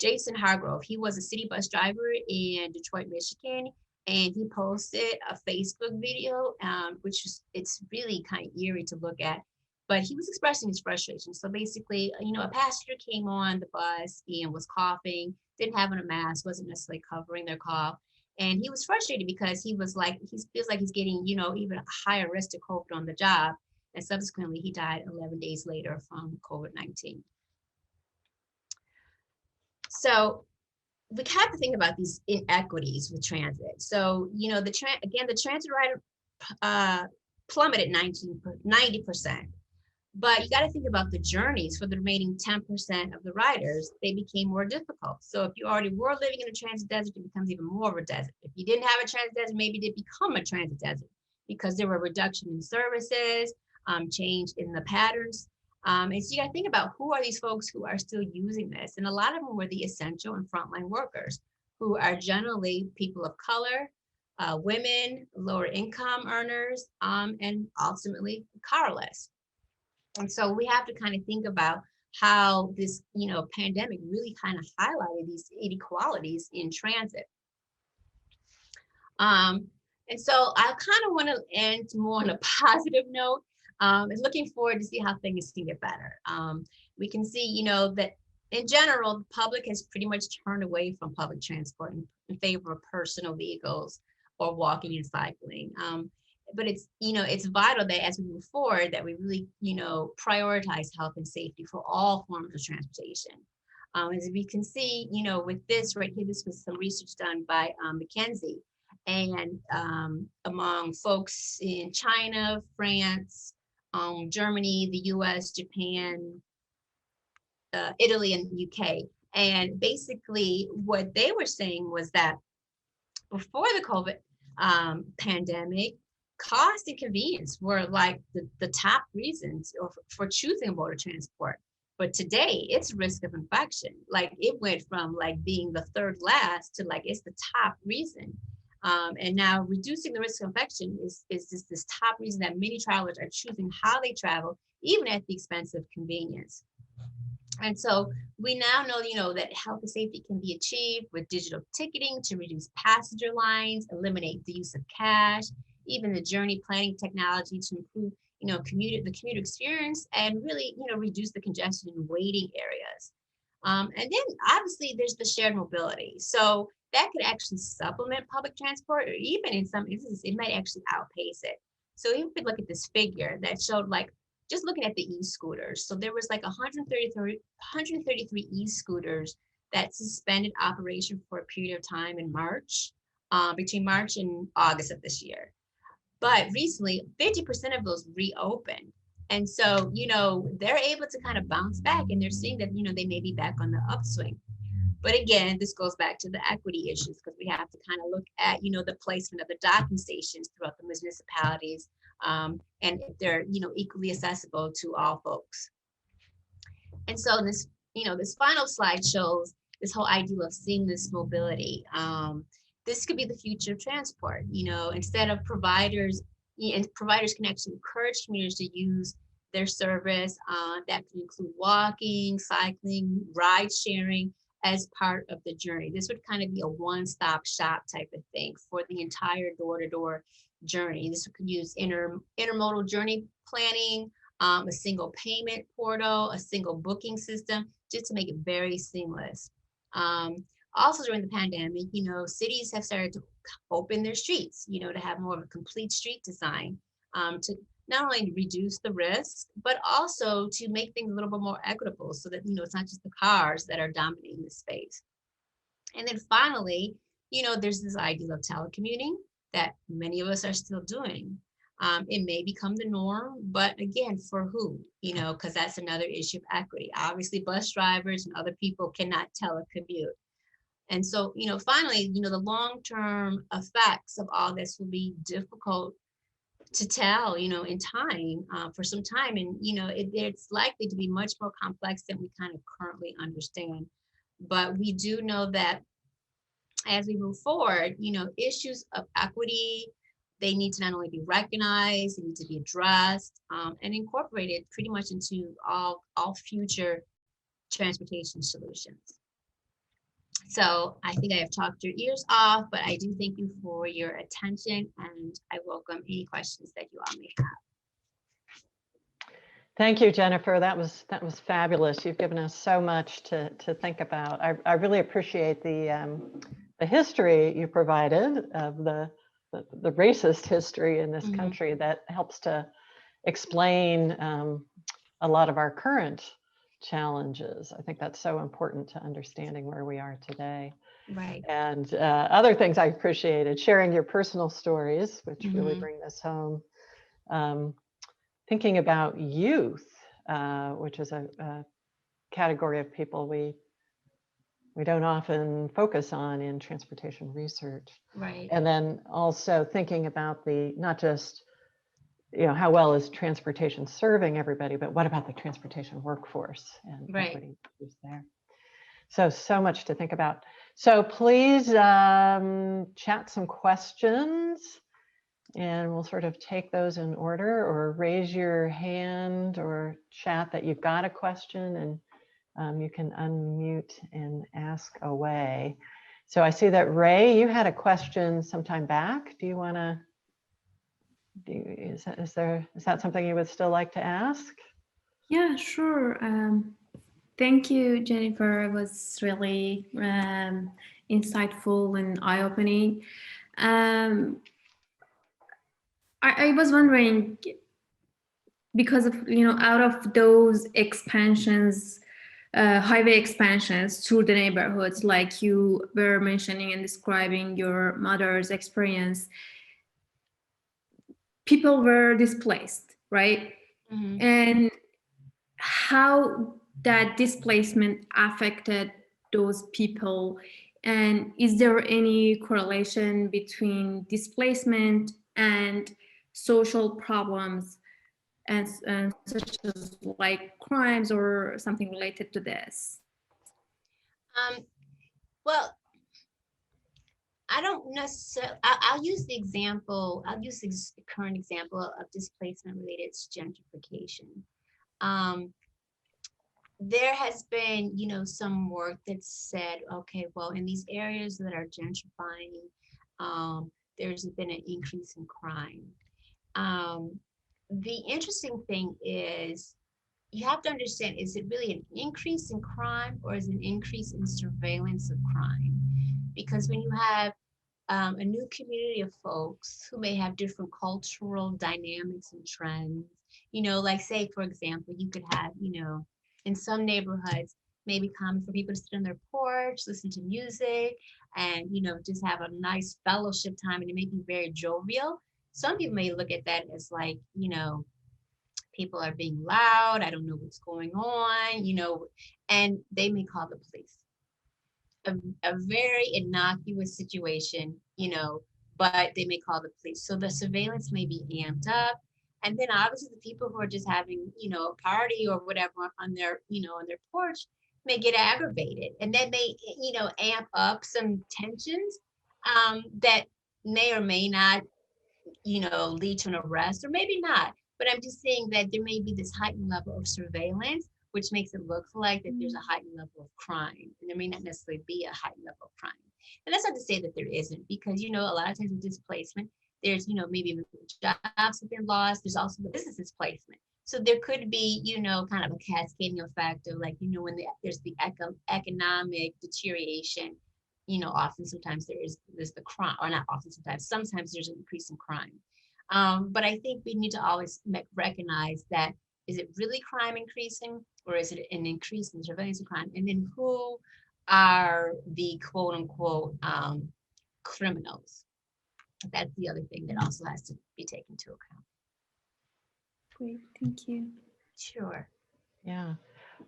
Jason Hargrove. He was a city bus driver in Detroit, Michigan, and he posted a Facebook video, it's really kind of eerie to look at. But he was expressing his frustration. So basically, a passenger came on the bus and was coughing, didn't have on a mask, wasn't necessarily covering their cough. And he was frustrated because he feels like he's getting, even a higher risk of COVID on the job. And subsequently, he died 11 days later from COVID-19. So we have to think about these inequities with transit. So, the transit rider plummeted 90%. But you got to think about the journeys for the remaining 10% of the riders. They became more difficult. So if you already were living in a transit desert, it becomes even more of a desert. If you didn't have a transit desert, maybe it did become a transit desert because there were reduction in services, change in the patterns. And so you got to think about who are these folks who are still using this. And a lot of them were the essential and frontline workers who are generally people of color, women, lower income earners, and ultimately carless. And so we have to kind of think about how this, pandemic really kind of highlighted these inequalities in transit. And so I kind of want to end more on a positive note and looking forward to see how things can get better. We can see, that in general, the public has pretty much turned away from public transport in favor of personal vehicles or walking and cycling. But it's, it's vital that as we move forward that we really, prioritize health and safety for all forms of transportation. As we can see, with this right here, this was some research done by McKinsey and among folks in China, France, Germany, the US, Japan, Italy, and the UK. And basically what they were saying was that before the COVID pandemic, cost and convenience were like the top reasons for choosing motor transport. But today it's risk of infection. Like it went from like being the third last to like it's the top reason. And now reducing the risk of infection is just this top reason that many travelers are choosing how they travel, even at the expense of convenience. And so we now know, that health and safety can be achieved with digital ticketing to reduce passenger lines, eliminate the use of cash, even the journey planning technology to improve, the commuter experience and really, reduce the congestion in waiting areas. And then obviously there's the shared mobility. So that could actually supplement public transport, or even in some instances, it might actually outpace it. So if we look at this figure that showed like, just looking at the e-scooters. So there was like 133 e-scooters that suspended operation for a period of time in March, between March and August of this year. But recently, 50% of those reopened. And so, they're able to kind of bounce back, and they're seeing that, they may be back on the upswing. But again, this goes back to the equity issues, because we have to kind of look at, the placement of the docking stations throughout the municipalities, and if they're, equally accessible to all folks. And so this, this final slide shows this whole idea of seamless mobility. This could be the future of transport. Instead of providers can actually encourage commuters to use their service. That can include walking, cycling, ride sharing as part of the journey. This would kind of be a one-stop shop type of thing for the entire door-to-door journey. This could use intermodal journey planning, a single payment portal, a single booking system, just to make it very seamless. Also during the pandemic, cities have started to open their streets, to have more of a complete street design, to not only reduce the risk, but also to make things a little bit more equitable so that, it's not just the cars that are dominating the space. And then finally, there's this idea of telecommuting that many of us are still doing. It may become the norm, but again, for who? Because that's another issue of equity. Obviously, bus drivers and other people cannot telecommute. And so, finally, the long-term effects of all this will be difficult to tell, in time, for some time. And, it's likely to be much more complex than we kind of currently understand. But we do know that as we move forward, issues of equity, they need to not only be recognized, they need to be addressed, and incorporated pretty much into all future transportation solutions. So I think I have talked your ears off, but I do thank you for your attention, and I welcome any questions that you all may have. Thank you, Jennifer. That was fabulous. You've given us so much to think about. I really appreciate the history you provided of the racist history in this country that helps to explain a lot of our current challenges. I think that's so important to understanding where we are today. Right. And other things I appreciated, sharing your personal stories, which really bring this home. Thinking about youth, which is a category of people we don't often focus on in transportation research. Right. And then also thinking about not just how well is transportation serving everybody, but what about the transportation workforce and equity issues there? So much to think about. So please chat some questions, and we'll sort of take those in order, or raise your hand or chat that you've got a question, and you can unmute and ask away. So I see that Ray, you had a question sometime back. Do you want to? Is that something you would still like to ask? Yeah, sure. Thank you, Jennifer. It was really insightful and eye-opening. I was wondering, because of out of those expansions, highway expansions through the neighborhoods, like you were mentioning and describing your mother's experience, people were displaced, right? And how that displacement affected those people? And is there any correlation between displacement and social problems and such as like crimes or something related to this? Well, I don't necessarily, I'll use the example, I'll use the current example of displacement related to gentrification. There has been, you know, some work that said, okay, well, in these areas that are gentrifying, there's been an increase in crime. The interesting thing is, you have to understand, is it really an increase in crime or is it an increase in surveillance of crime? Because when you have a new community of folks who may have different cultural dynamics and trends, you know, like say, for example, you could have, you know, in some neighborhoods, maybe common for people to sit on their porch, listen to music, and, you know, just have a nice fellowship time, and it may be very jovial. Some people may look at that as like, you know, people are being loud, I don't know what's going on, you know, and they may call the police. A very innocuous situation, you know, but they may call the police. So the surveillance may be amped up. And then obviously the people who are just having, you know, a party or whatever on their, you know, on their porch may get aggravated. And that may, you know, amp up some tensions that may or may not, you know, lead to an arrest, or maybe not. But I'm just saying that there may be this heightened level of surveillance, which makes it look like that there's a heightened level of crime, and there may not necessarily be a heightened level of crime. And that's not to say that there isn't, because, you know, a lot of times with displacement, there's, you know, maybe jobs have been lost. There's also the business displacement. So there could be, you know, kind of a cascading effect of, like, you know, when there's the economic deterioration, you know, often sometimes there's the crime, or not often sometimes there's an increase in crime. But I think we need to always recognize that, is it really crime increasing, or is it an increase in surveillance of crime? And then who are the quote unquote criminals? That's the other thing that also has to be taken into account. Great, thank you. Sure. Yeah.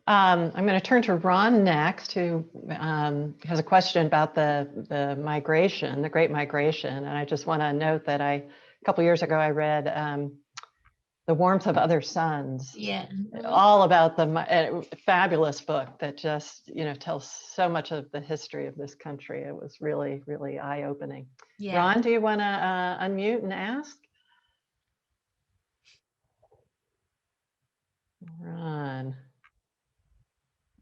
I'm going to turn to Ron next, who has a question about the migration, the Great Migration. And I just want to note that a couple years ago, I read The Warmth of Other Suns. Yeah. All about the fabulous book that just, you know, tells so much of the history of this country. It was really, really eye-opening. Yeah. Ron, do you want to unmute and ask? Ron.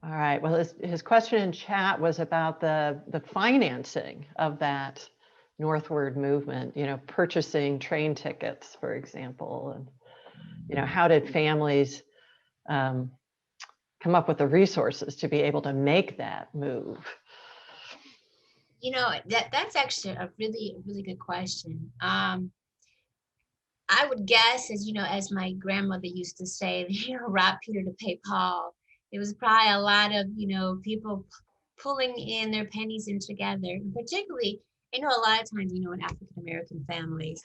All right. Well, his question in chat was about the financing of that northward movement, you know, purchasing train tickets, for example, and, you know, how did families come up with the resources to be able to make that move? You know, that's actually a really good question. I would guess, as you know, as my grandmother used to say, you know, rob Peter to pay Paul. It was probably a lot of, you know, people pulling in their pennies in together. And particularly, you know, a lot of times, you know, in African American families,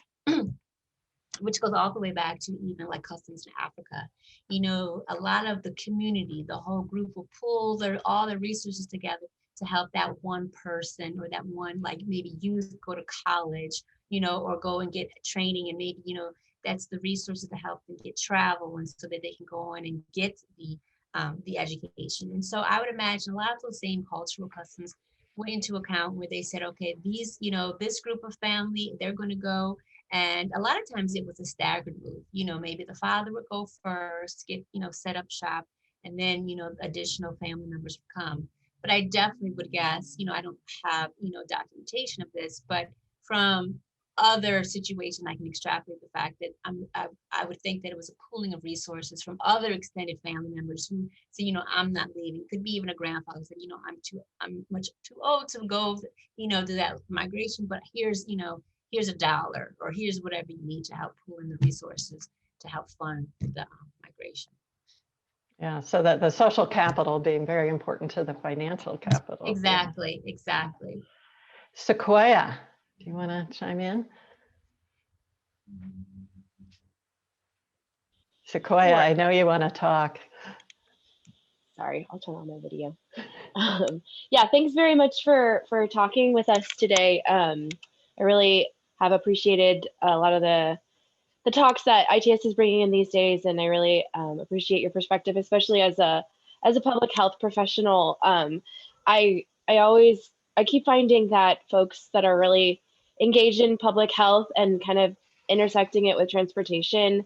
which goes all the way back to even like customs in Africa, you know, a lot of the community, the whole group will pull all their resources together to help that one person, or that one, like maybe youth go to college, you know, or go and get training, and maybe, you know, that's the resources to help them get travel, and so that they can go on and get the education. And so I would imagine a lot of those same cultural customs went into account, where they said, okay, these, you know, this group of family, they're going to go. And a lot of times it was a staggered move. You know, maybe the father would go first, get, you know, set up shop, and then, you know, additional family members would come. But I definitely would guess, you know, I don't have, you know, documentation of this, but from other situations, I can extrapolate the fact that I would think that it was a pooling of resources from other extended family members who say, you know, I'm not leaving. Could be even a grandfather said, you know, I'm much too old to go, you know, do that migration, but here's, you know, here's $1, or here's whatever you need to help pool in the resources to help fund the migration. Yeah, so that the social capital being very important to the financial capital. Exactly, yeah. Exactly. Sequoia, do you want to chime in? Sequoia, sure. I know you want to talk. sorry, I'll turn on my video. Yeah, thanks very much for talking with us today. I really have appreciated a lot of the talks that ITS is bringing in these days, and I really appreciate your perspective, especially as a public health professional. I keep finding that folks that are really engaged in public health and kind of intersecting it with transportation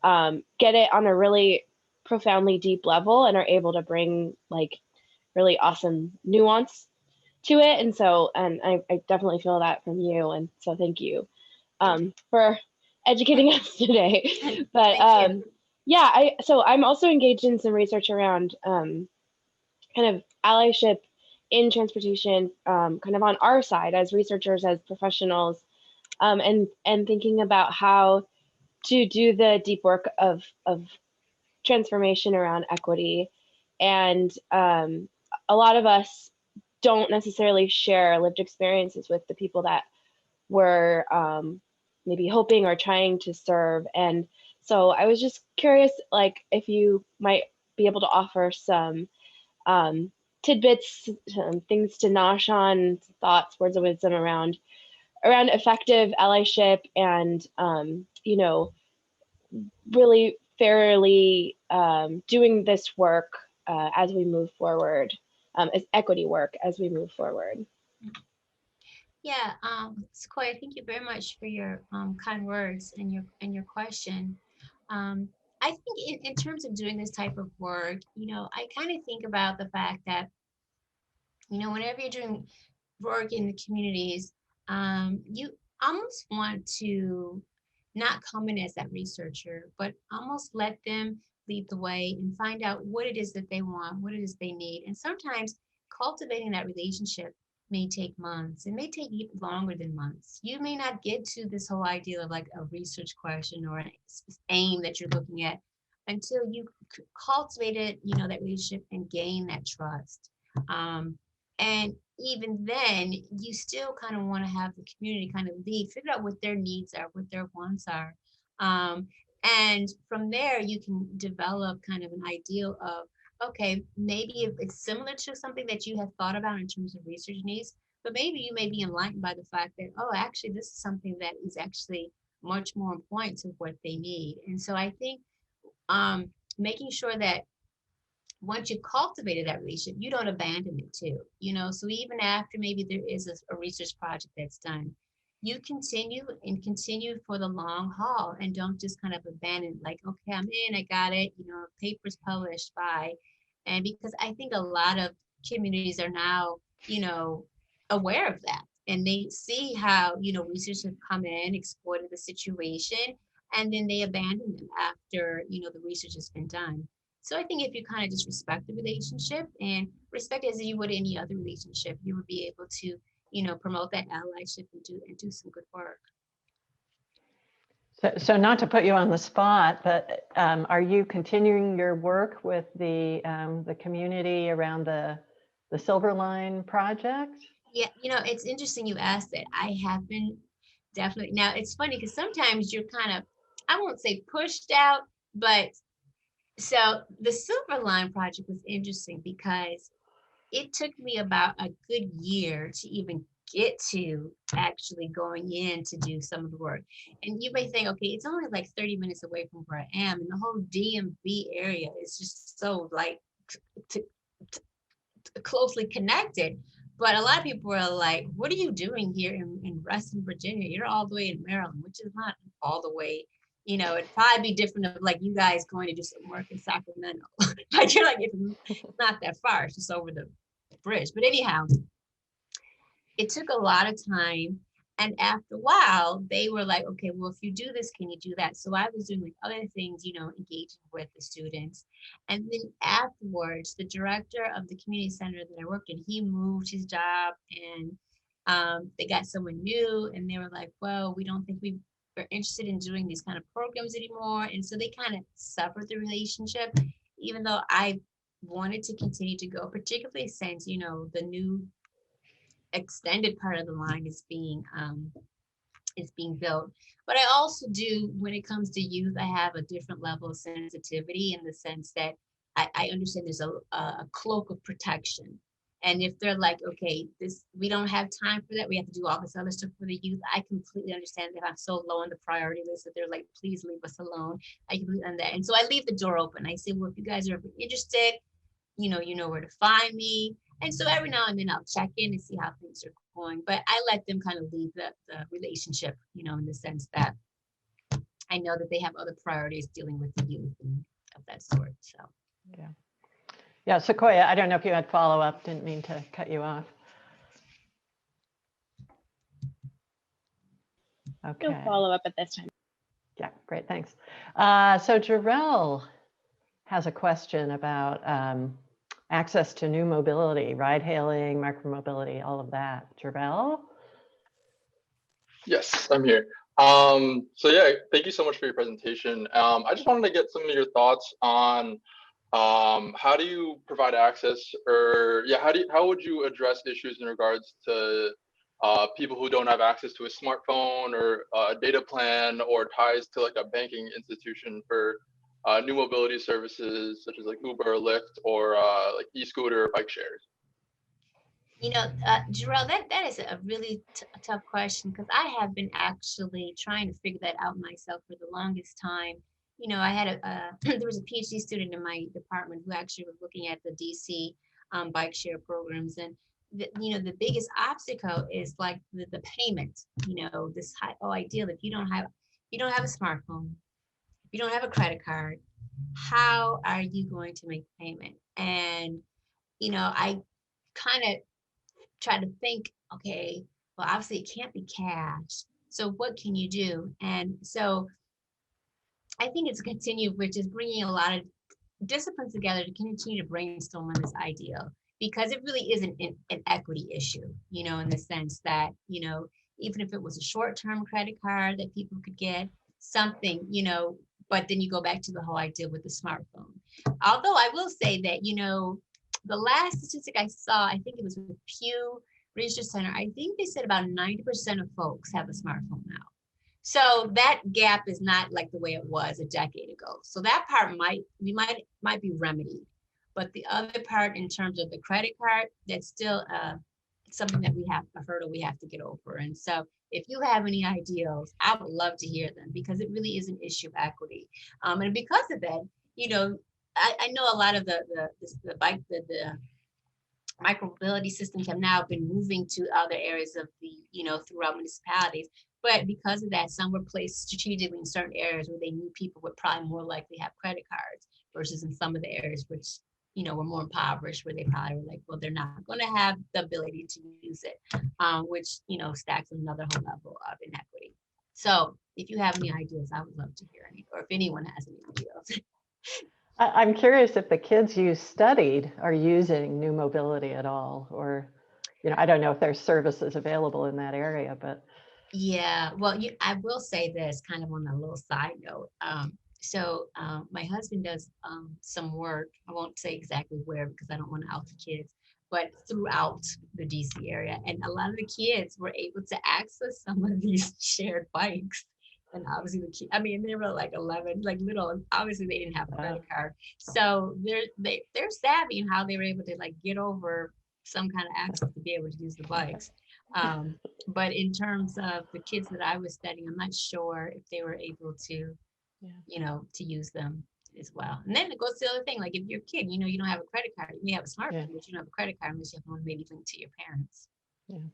get it on a really profoundly deep level and are able to bring like really awesome nuance to it. And so, and I definitely feel that from you. And so thank you for educating us today. But yeah, so I'm also engaged in some research around kind of allyship in transportation, kind of on our side as researchers, as professionals, and thinking about how to do the deep work of transformation around equity. And a lot of us don't necessarily share lived experiences with the people that we're maybe hoping or trying to serve. And so I was just curious, like, if you might be able to offer some tidbits, things to nosh on, thoughts, words of wisdom around effective allyship and, you know, really fairly doing this work as we move forward, as equity work as we move forward. Yeah, Sequoia, thank you very much for your kind words and your question. I think in terms of doing this type of work, you know, I kind of think about the fact that, you know, whenever you're doing work in the communities, you almost want to not come in as that researcher, but almost let them lead the way and find out what it is that they want, what it is they need. And sometimes cultivating that relationship may take months. It may take even longer than months. You may not get to this whole idea of like a research question or an aim that you're looking at until you cultivated, you know, that relationship and gain that trust. And even then, you still kind of want to have the community kind of lead, figure out what their needs are, what their wants are. And from there, you can develop kind of an ideal of, okay, maybe if it's similar to something that you have thought about in terms of research needs, but maybe you may be enlightened by the fact that, oh, actually, this is something that is actually much more important to what they need. And so I think making sure that once you've cultivated that relationship, you don't abandon it too, you know. So even after maybe there is a research project that's done, you continue for the long haul and don't just kind of abandon, like, okay, I'm in, I got it, you know, papers published by. And because I think a lot of communities are now, you know, aware of that, and they see how, you know, researchers have come in, exploited the situation, and then they abandon them after, you know, the research has been done. So I think if you kind of just respect the relationship and respect it as you would any other relationship, you would be able to, you know, promote that allyship and do some good work. So not to put you on the spot, but are you continuing your work with the community around the Silver Line project? Yeah, you know, it's interesting you asked that. I have been definitely. Now it's funny because sometimes you're kind of, I won't say pushed out, but so the Silver Line project was interesting because it took me about a good year to even get to actually going in to do some of the work. And you may think, okay, it's only like 30 minutes away from where I am, and the whole DMV area is just so like closely connected. But a lot of people are like, what are you doing here in Reston, Virginia? You're all the way in Maryland, which is not all the way. You know, it'd probably be different of like you guys going to do some work in Sacramento. Like you're like, it's not that far, it's just over the bridge. But anyhow, it took a lot of time. And after a while, they were like, okay, well, if you do this, can you do that? So I was doing like other things, you know, engaging with the students. And then afterwards, the director of the community center that I worked in, he moved his job, and they got someone new, and they were like, well, we don't think we're interested in doing these kind of programs anymore. And so they kind of severed the relationship, even though I wanted to continue to go, particularly since, you know, the new extended part of the line is being built. But I also do, when it comes to youth, I have a different level of sensitivity in the sense that I understand there's a cloak of protection. And if they're like, okay, we don't have time for that, we have to do all this other stuff for the youth, I completely understand that I'm so low on the priority list that they're like, please leave us alone. I completely understand that. And so I leave the door open. I say, well, if you guys are interested, you know where to find me. And so every now and then I'll check in and see how things are going. But I let them kind of leave the relationship, in the sense that I know that they have other priorities dealing with the youth and of that sort. So yeah. Yeah, Sequoia, I don't know if you had follow-up, didn't mean to cut you off. Okay. No follow-up at this time. Yeah, great, thanks. So Jarell has a question about access to new mobility, ride hailing, micromobility, all of that. Jarell? Yes, I'm here. So yeah, thank you so much for your presentation. I just wanted to get some of your thoughts on how do you provide access, or how would you address issues in regards to people who don't have access to a smartphone or a data plan or ties to like a banking institution for new mobility services such as like Uber or Lyft or like e-scooter or bike shares? Jarrell, that is a really tough question, because I have been actually trying to figure that out myself for the longest time. I had there was a PhD student in my department who actually was looking at the DC bike share programs, and the biggest obstacle is like the payment. This whole idea that if you don't have a smartphone, if you don't have a credit card, how are you going to make payment? And I kind of try to think, okay, well, obviously it can't be cash. So what can you do? And so I think it's continued, which is bringing a lot of disciplines together to continue to brainstorm on this idea, because it really is an equity issue, in the sense that, even if it was a short-term credit card that people could get something, but then you go back to the whole idea with the smartphone. Although I will say that, the last statistic I saw, I think it was with Pew Research Center, I think they said about 90% of folks have a smartphone now. So that gap is not like the way it was a decade ago. So that part might be remedied. But the other part, in terms of the credit card, that's still something that we have a hurdle we have to get over. And so if you have any ideas, I would love to hear them, because it really is an issue of equity. And because of that, I know a lot of the micromobility systems have now been moving to other areas of the, throughout municipalities. But because of that, some were placed strategically in certain areas where they knew people would probably more likely have credit cards, versus in some of the areas which, were more impoverished, where they probably were like, well, they're not going to have the ability to use it, which, stacks another whole level of inequity. So if you have any ideas, I would love to hear any, or if anyone has any ideas. I'm curious if the kids you studied are using new mobility at all, or, I don't know if there's services available in that area, but. Yeah, well, I will say this kind of on a little side note. So my husband does some work. I won't say exactly where, because I don't want to out the kids, but throughout the DC area. And a lot of the kids were able to access some of these shared bikes. And obviously the kids, they were like 11, like little, obviously they didn't have a credit card. So they're savvy in how they were able to like get over some kind of access to be able to use the bikes. But in terms of the kids that I was studying, I'm not sure if they were able to, to use them as well. And then it goes to the other thing, like if you're a kid, you don't have a credit card, you may have a smartphone, but you don't have a credit card unless you have one maybe linked to your parents. Yeah.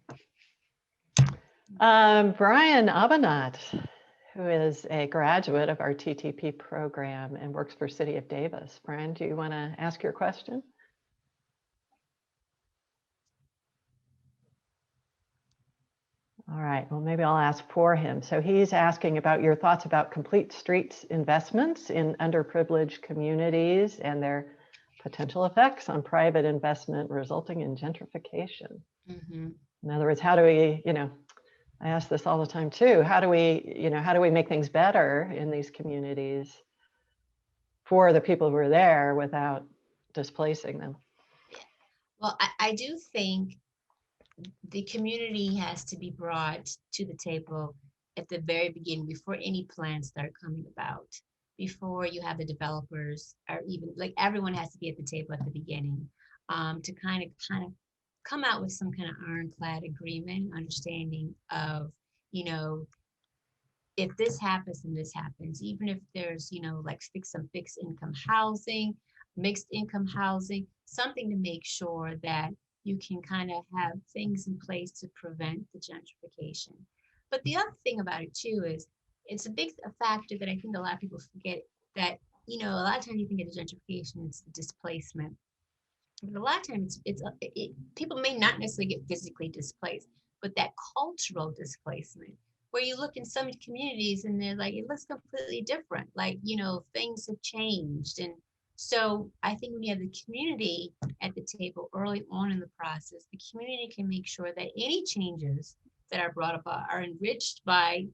Brian Abenat, who is a graduate of our TTP program and works for City of Davis. Brian, do you want to ask your question? All right, well, maybe I'll ask for him. So he's asking about your thoughts about complete streets investments in underprivileged communities and their potential effects on private investment resulting in gentrification. Mm-hmm. In other words, how do we, I ask this all the time too, how do we make things better in these communities for the people who are there without displacing them? Well, I do think the community has to be brought to the table at the very beginning, before any plans start coming about. before you have the developers, or even like everyone has to be at the table at the beginning, to kind of come out with some kind of ironclad agreement, understanding of, you know, if this happens and this happens, even if there's, you know, like some fixed income housing, mixed income housing, something to make sure that you can kind of have things in place to prevent the gentrification. But the other thing about it too is it's a factor that I think a lot of people forget, that, you know, a lot of times you think of the gentrification, it's the displacement. But a lot of times people may not necessarily get physically displaced, but that cultural displacement, where you look in some communities and they're like, it looks completely different. Like, you know, things have changed. And so I think when you have the community at the table early on in the process, the community can make sure that any changes that are brought up are enriched by,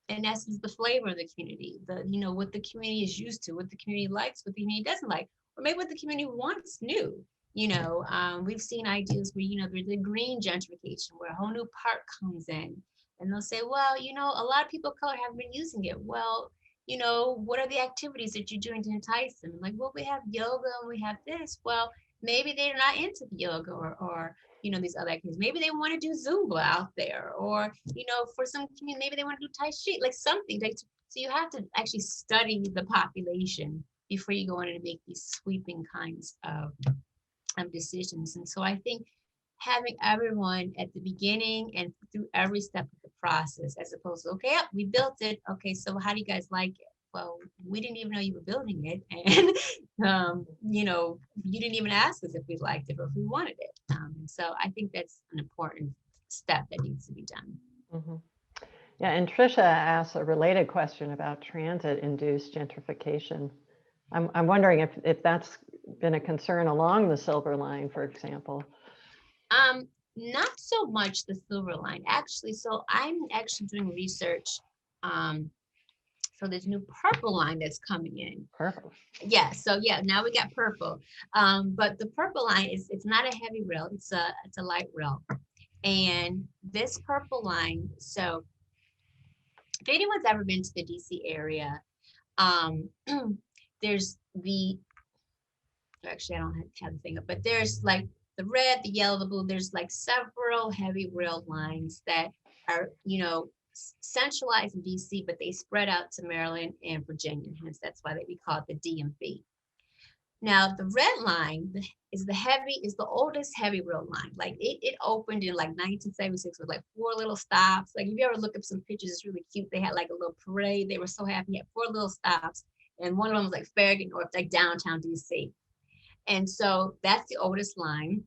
in essence, the flavor of the community, you know, what the community is used to, what the community likes, what the community doesn't like, or maybe what the community wants new. You know, we've seen ideas where, you know, there's the green gentrification, where a whole new park comes in, and they'll say, well, you know, a lot of people of color haven't been using it. Well, you know, what are the activities that you're doing to entice them? Like, well, we have yoga and we have this. Well, maybe they're not into the yoga or you know, these other activities. Maybe they want to do Zumba out there, or, you know, for some community, maybe they want to do Tai Chi, like something. So you have to actually study the population before you go in and make these sweeping kinds of decisions. And so I think having everyone at the beginning and through every step of the process, as opposed to, okay, we built it. Okay, so how do you guys like it? Well, we didn't even know you were building it. And, you know, you didn't even ask us if we liked it or if we wanted it. So I think that's an important step that needs to be done. Mm-hmm. Yeah, and Tricia asked a related question about transit-induced gentrification. I'm wondering if that's been a concern along the Silver Line, for example. Not so much the Silver Line, actually. So I'm actually doing research. So there's new Purple Line that's coming in. Purple. Yeah. So yeah, now we got Purple. But the Purple Line it's not a heavy rail. It's a light rail. And this Purple Line. So if anyone's ever been to the DC area, there's actually I don't have the thing up, but there's like the red, the yellow, the blue. There's like several heavy rail lines that are, you know, centralized in DC, but they spread out to Maryland and Virginia. Hence, that's why we call it the DMV. Now, the red line is the oldest heavy rail line. Like it opened in like 1976 with like 4 little stops. Like if you ever look up some pictures, it's really cute. They had like a little parade. They were so happy. They had 4 little stops, and one of them was like Farragut North, like downtown DC. And so that's the oldest line.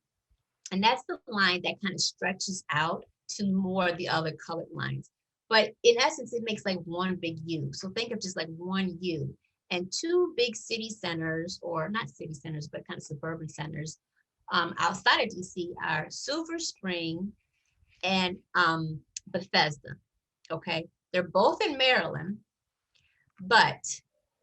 And that's the line that kind of stretches out to more of the other colored lines. But in essence, it makes like one big U. So think of just like one U. And 2 big city centers, or not city centers, but kind of suburban centers outside of DC are Silver Spring and Bethesda. Okay, they're both in Maryland, but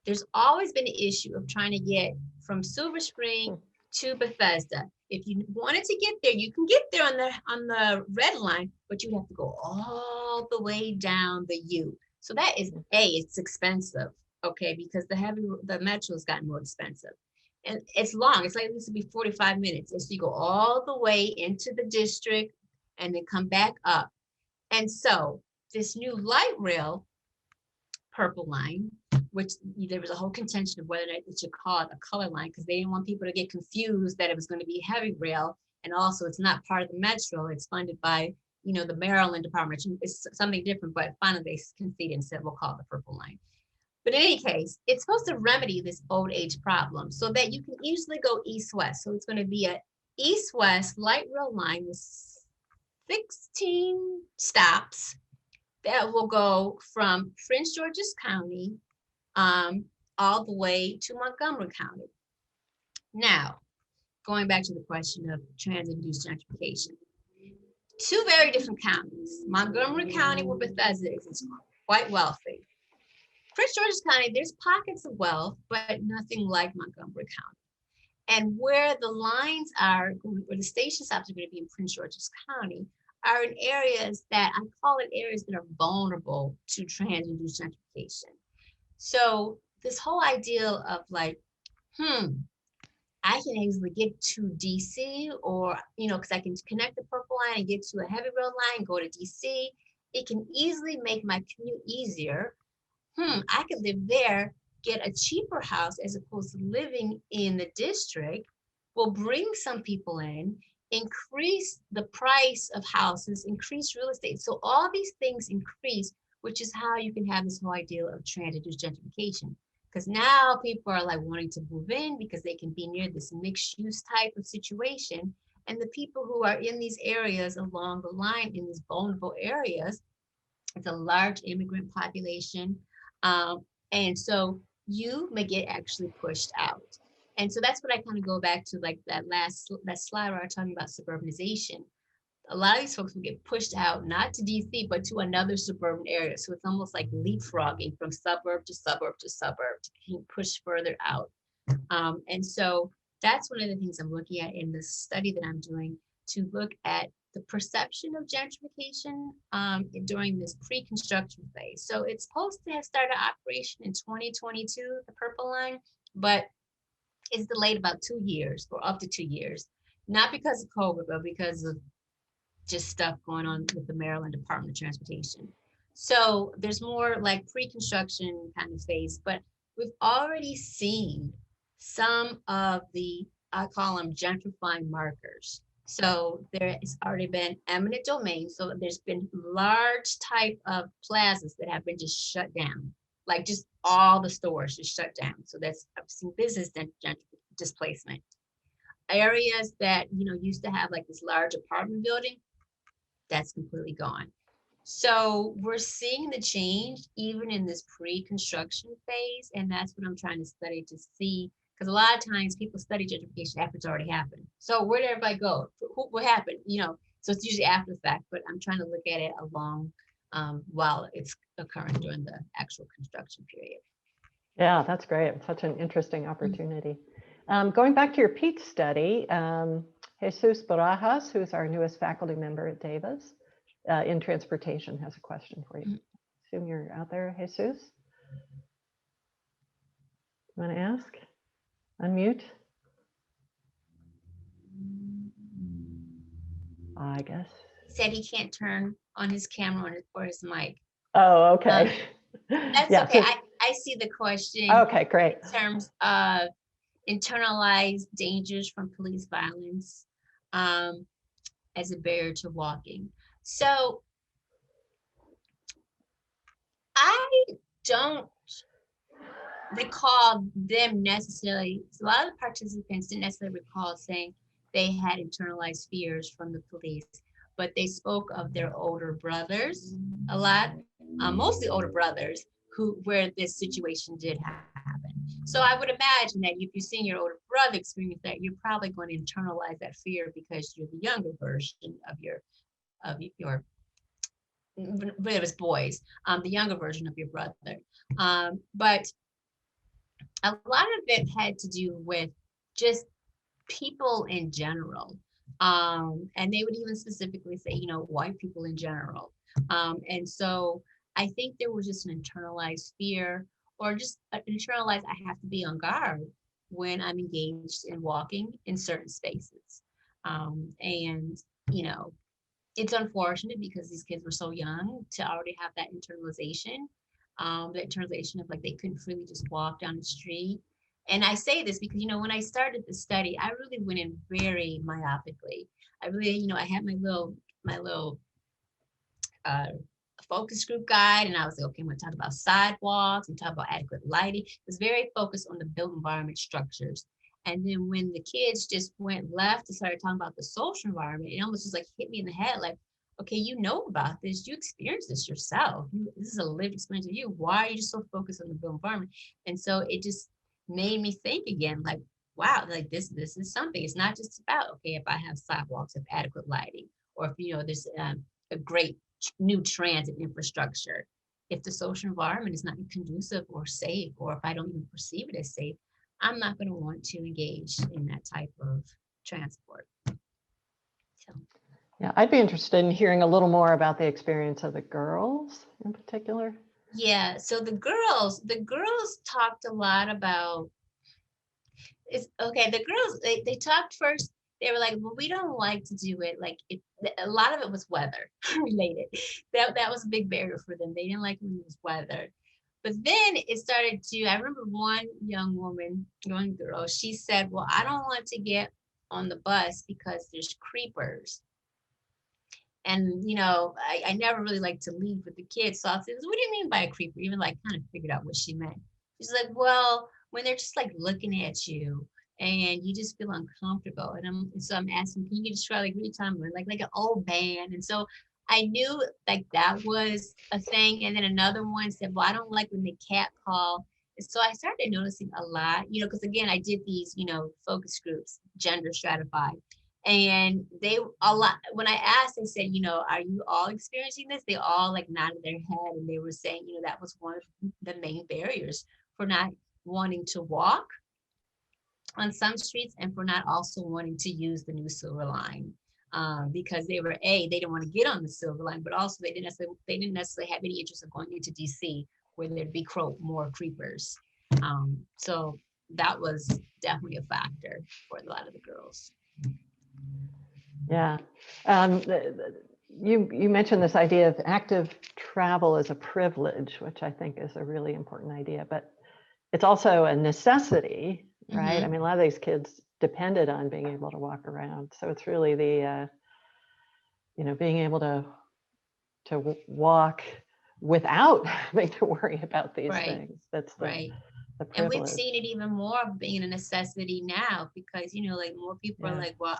there's always been an issue of trying to get from Silver Spring to Bethesda. If you wanted to get there, you can get there on the red line, but you have to go all the way down the U. So that is it's expensive, okay, because the metro has gotten more expensive, and it's long. It's like this would be 45 minutes, and so you go all the way into the district and then come back up. And so this new light rail Purple Line, which there was a whole contention of whether or not it should call it a color line, because they didn't want people to get confused that it was going to be heavy rail, and also it's not part of the metro. It's funded by, you know, the Maryland Department. It's something different, but finally they conceded and said we'll call it the Purple Line. But in any case, it's supposed to remedy this old age problem so that you can easily go east-west. So it's going to be a east-west light rail line with 16 stops that will go from Prince George's County all the way to Montgomery County. Now, going back to the question of transit-induced gentrification, 2 very different counties. Montgomery County, where Bethesda is quite wealthy. Prince George's County, there's pockets of wealth, but nothing like Montgomery County. And where the lines are, where the station stops are going to be in Prince George's County, are in areas that I call it areas that are vulnerable to transit-induced gentrification. So this whole idea of like, I can easily get to DC, or, because I can connect the purple line and get to a heavy rail line, go to DC. It can easily make my commute easier. I could live there, get a cheaper house as opposed to living in the district, will bring some people in, increase the price of houses, increase real estate. So all these things increase, which is how you can have this whole idea of transit-induced gentrification. Because now people are like wanting to move in because they can be near this mixed use type of situation. And the people who are in these areas along the line, in these vulnerable areas, it's a large immigrant population. And so you may get actually pushed out. And so that's what I kind of go back to, like that slide where I was talking about suburbanization. A lot of these folks will get pushed out, not to DC, but to another suburban area. So it's almost like leapfrogging from suburb to suburb to suburb to being pushed further out. And so that's one of the things I'm looking at in this study that I'm doing, to look at the perception of gentrification during this pre-construction phase. So it's supposed to have started operation in 2022, the purple line, but it's delayed about 2 years or up to 2 years, not because of COVID, but because of just stuff going on with the Maryland Department of Transportation. So there's more like pre-construction kind of phase, but we've already seen some of the, I call them gentrifying markers. So there has already been eminent domain. So there's been large type of plazas that have been just shut down, like just all the stores just shut down. So that's, I've seen business displacement. Areas that, used to have like this large apartment building, that's completely gone. So we're seeing the change even in this pre-construction phase. And that's what I'm trying to study to see, because a lot of times people study gentrification after it's already happened. So where did everybody go? What happened? So it's usually after the fact, but I'm trying to look at it along while it's occurring during the actual construction period. Yeah, that's great. Such an interesting opportunity. Going back to your PEACH study, Jesus Barajas, who's our newest faculty member at Davis in transportation, has a question for you. Assume you're out there, Jesus. You want to ask? Unmute. I guess. He said he can't turn on his camera or his mic. Oh, okay. That's yeah, okay. so, I see the question. Okay, great. In terms of internalized dangers from police violence as a barrier to walking. So I don't recall them necessarily, a lot of the participants didn't necessarily recall saying they had internalized fears from the police, but they spoke of their older brothers a lot, mostly older brothers where this situation did happen. So I would imagine that if you're seeing your older brother experience that, you're probably going to internalize that fear because you're the younger version of your but it was boys, the younger version of your brother. But a lot of it had to do with just people in general. And they would even specifically say, white people in general. And so I think there was just an internalized fear, or just an internalized, I have to be on guard when I'm engaged in walking in certain spaces. And, it's unfortunate because these kids were so young to already have that internalization of like they couldn't freely just walk down the street. And I say this because, when I started the study, I really went in very myopically. I really, I had my little focus group guide, and I was like, okay, I'm going to talk about sidewalks and talk about adequate lighting. It was very focused on the built environment structures. And then when the kids just went left and started talking about the social environment, it almost just like hit me in the head, like, okay, you know about this, you experienced this yourself. This is a lived experience of you. Why are you just so focused on the built environment? And so it just made me think again, like, wow, like this is something. It's not just about, okay, if I have sidewalks of adequate lighting, or if, there's a great new transit infrastructure. If the social environment is not conducive or safe, or if I don't even perceive it as safe, I'm not going to want to engage in that type of transport. So. Yeah, I'd be interested in hearing a little more about the experience of the girls in particular. Yeah, so the girls talked a lot about, it's okay, the girls, they talked first, they were like, well, we don't like to do it, like a lot of it was weather related. That was a big barrier for them. They didn't like when it was weather. But then it started to, I remember one young girl, she said, well, I don't want to get on the bus because there's creepers. And I never really like to leave with the kids. So I said, what do you mean by a creeper? Even like kind of figured out what she meant. She's like, well, when they're just like looking at you and you just feel uncomfortable. So I'm asking, can you describe like what you're talking about? Like an old band. And so I knew like that was a thing. And then another one said, well, I don't like when they catcall. And so I started noticing a lot, because again, I did these, focus groups, gender stratified. And a lot, when I asked, they said, are you all experiencing this? They all like nodded their head and they were saying, that was one of the main barriers for not wanting to walk on some streets and for not also wanting to use the new Silver Line. Because they didn't want to get on the Silver Line, but also they didn't necessarily have any interest in going into DC where there'd be more creepers. So that was definitely a factor for a lot of the girls. Yeah. You mentioned this idea of active travel as a privilege, which I think is a really important idea, but it's also a necessity, right? Mm-hmm. I mean, a lot of these kids depended on being able to walk around. So it's really the, being able to walk without having to worry about these things. That's the privilege. And we've seen it even more being a necessity now because, like more people are like, well,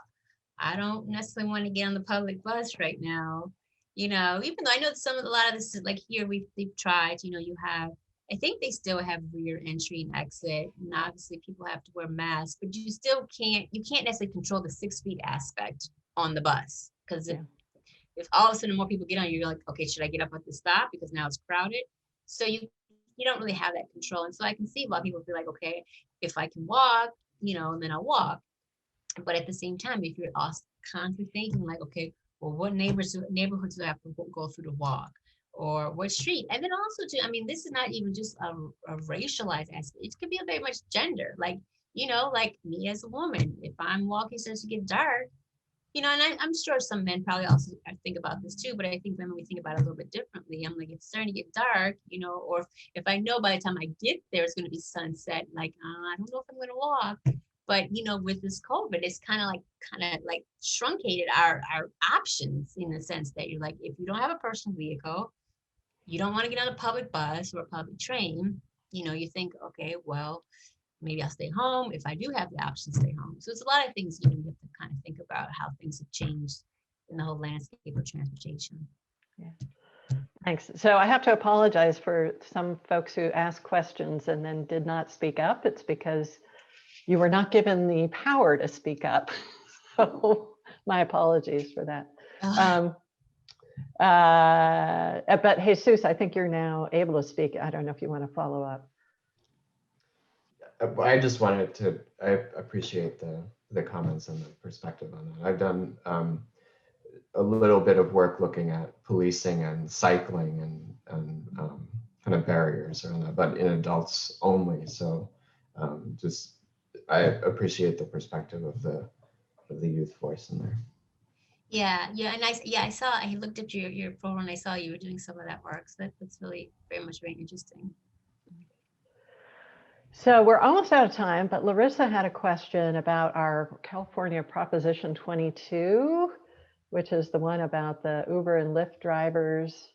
I don't necessarily want to get on the public bus right now, even though I know a lot of this is like here we've tried, you have, I think they still have rear entry and exit, and obviously people have to wear masks, but you can't necessarily control the 6 feet aspect on the bus because if all of a sudden more people get on, you're like, okay, should I get up at the stop because now it's crowded? So you don't really have that control. And so I can see why people feel like, okay, if I can walk, and then I'll walk. But at the same time, if you're also constantly thinking like, okay, well, what neighborhoods do I have to go through to walk? Or what street? And then also this is not even just a racialized aspect. It could be a very much gender. Like, like me as a woman, if I'm walking starts to get dark, and I'm sure some men probably also think about this too, but I think women, we think about it a little bit differently. I'm like, it's starting to get dark, or if I know by the time I get there, it's going to be sunset, like, I don't know if I'm going to walk. But, with this COVID, it's kind of like truncated our options in the sense that you're like, if you don't have a personal vehicle, you don't want to get on a public bus or a public train, you think, okay, well, maybe I'll stay home. If I do have the option, stay home. So it's a lot of things, you have to kind of think about how things have changed in the whole landscape of transportation. Yeah. Thanks. So I have to apologize for some folks who asked questions and then did not speak up. It's because you were not given the power to speak up. So my apologies for that. But Jesus, I think you're now able to speak. I don't know if you want to follow up. I just wanted to, I appreciate the comments and the perspective on that. I've done a little bit of work looking at policing and cycling and kind of barriers around that, but in adults only. So I appreciate the perspective of the youth voice in there. Yeah, and I saw, I looked at your profile and I saw you were doing some of that work. So that's really very interesting. So we're almost out of time, but Larissa had a question about our California Proposition 22, which is the one about the Uber and Lyft drivers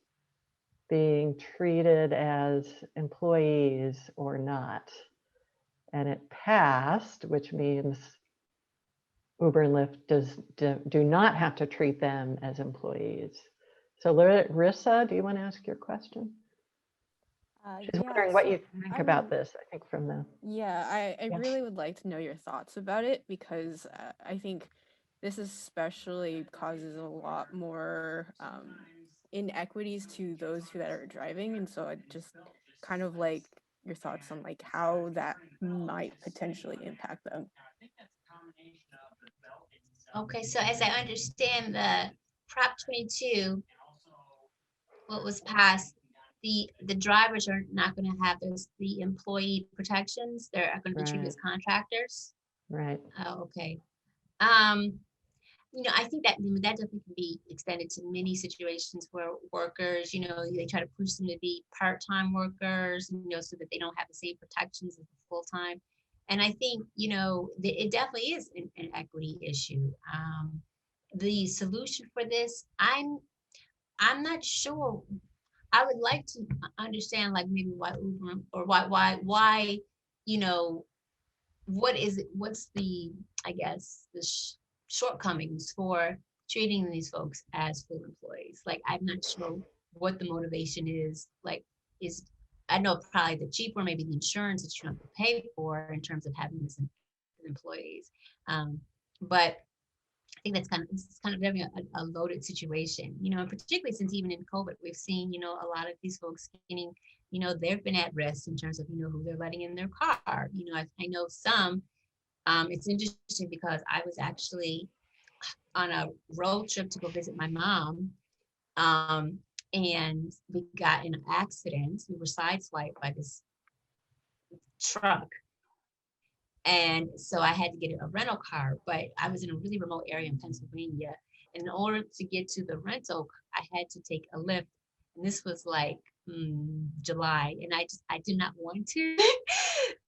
being treated as employees or not. And it passed, which means Uber and Lyft do not have to treat them as employees. So Larissa, do you want to ask your question? She's wondering what you think about this, I think from the... Yeah, I really would like to know your thoughts about it because I think this especially causes a lot more inequities to those that are driving. And so I just kind of like your thoughts on like how that might potentially impact them. Okay, so as I understand the Prop 22, what was passed, the drivers are not going to have the employee protections. They're going to be treated as contractors. Right. Oh, okay. I think that definitely can be extended to many situations where workers, they try to push them to be part-time workers, so that they don't have the same protections as full-time. And I think, it definitely is an equity issue. The solution for this, I'm not sure. I would like to understand, like, maybe why Uber, or why, what is it? What's the, I guess, the shortcomings for treating these folks as full employees? Like, I'm not sure what the motivation is. Like, I know probably the cheaper, maybe the insurance that you have to pay for in terms of having this employees. But I think it's kind of having a loaded situation, and particularly since even in COVID, we've seen, a lot of these folks getting, they've been at risk in terms of, who they're letting in their car. I know some, it's interesting because I was actually on a road trip to go visit my mom, and we got in an accident. We were sideswiped by this truck. And so I had to get a rental car, but I was in a really remote area in Pennsylvania. And in order to get to the rental, I had to take a lift. And this was like July, and I did not want to,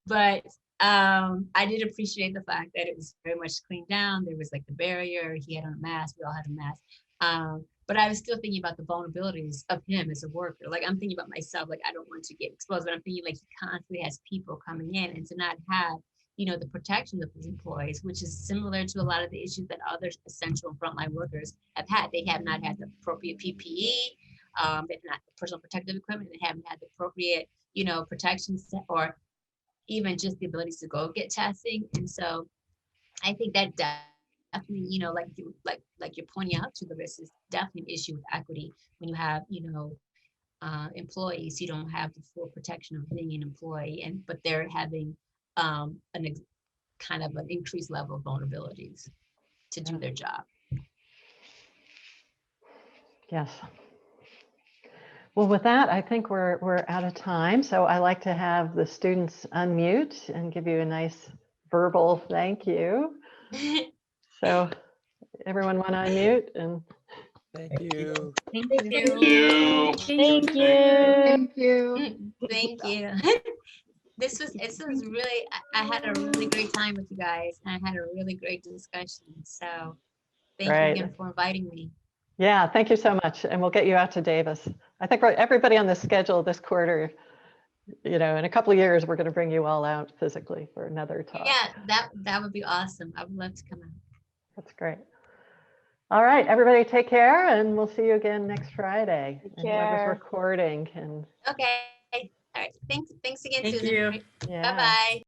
but I did appreciate the fact that it was very much cleaned down. There was like the barrier. He had on a mask. We all had a mask. But I was still thinking about the vulnerabilities of him as a worker. Like, I'm thinking about myself. Like, I don't want to get exposed, but I'm thinking like he constantly has people coming in, and to not have, the protection of his employees, which is similar to a lot of the issues that other essential and frontline workers have had. They have not had the appropriate PPE, they've not personal protective equipment, they haven't had the appropriate, protections, or even just the ability to go get testing. And so I think that definitely, like you're pointing out to the risk, is definitely an issue with equity. When you have, employees, you don't have the full protection of being an employee, but they're having kind of an increased level of vulnerabilities to do their job. Yes. Well, with that, I think we're out of time. So I like to have the students unmute and give you a nice verbal thank you. So everyone want to unmute? And thank you. Thank Thank you. you. Thank you. Thank you. Thank you. This was really, I had a really great time with you guys, and I had a really great discussion. So thank you again for inviting me. Yeah, thank you so much. And we'll get you out to Davis. I think everybody on the schedule this quarter, in a couple of years, we're going to bring you all out physically for another talk. Yeah, that would be awesome. I would love to come out. That's great. All right, everybody take care, and we'll see you again next Friday. Take and whoever's care. recording. Okay. All right. Thanks again, Thank Susan. you. Yeah. Bye-bye.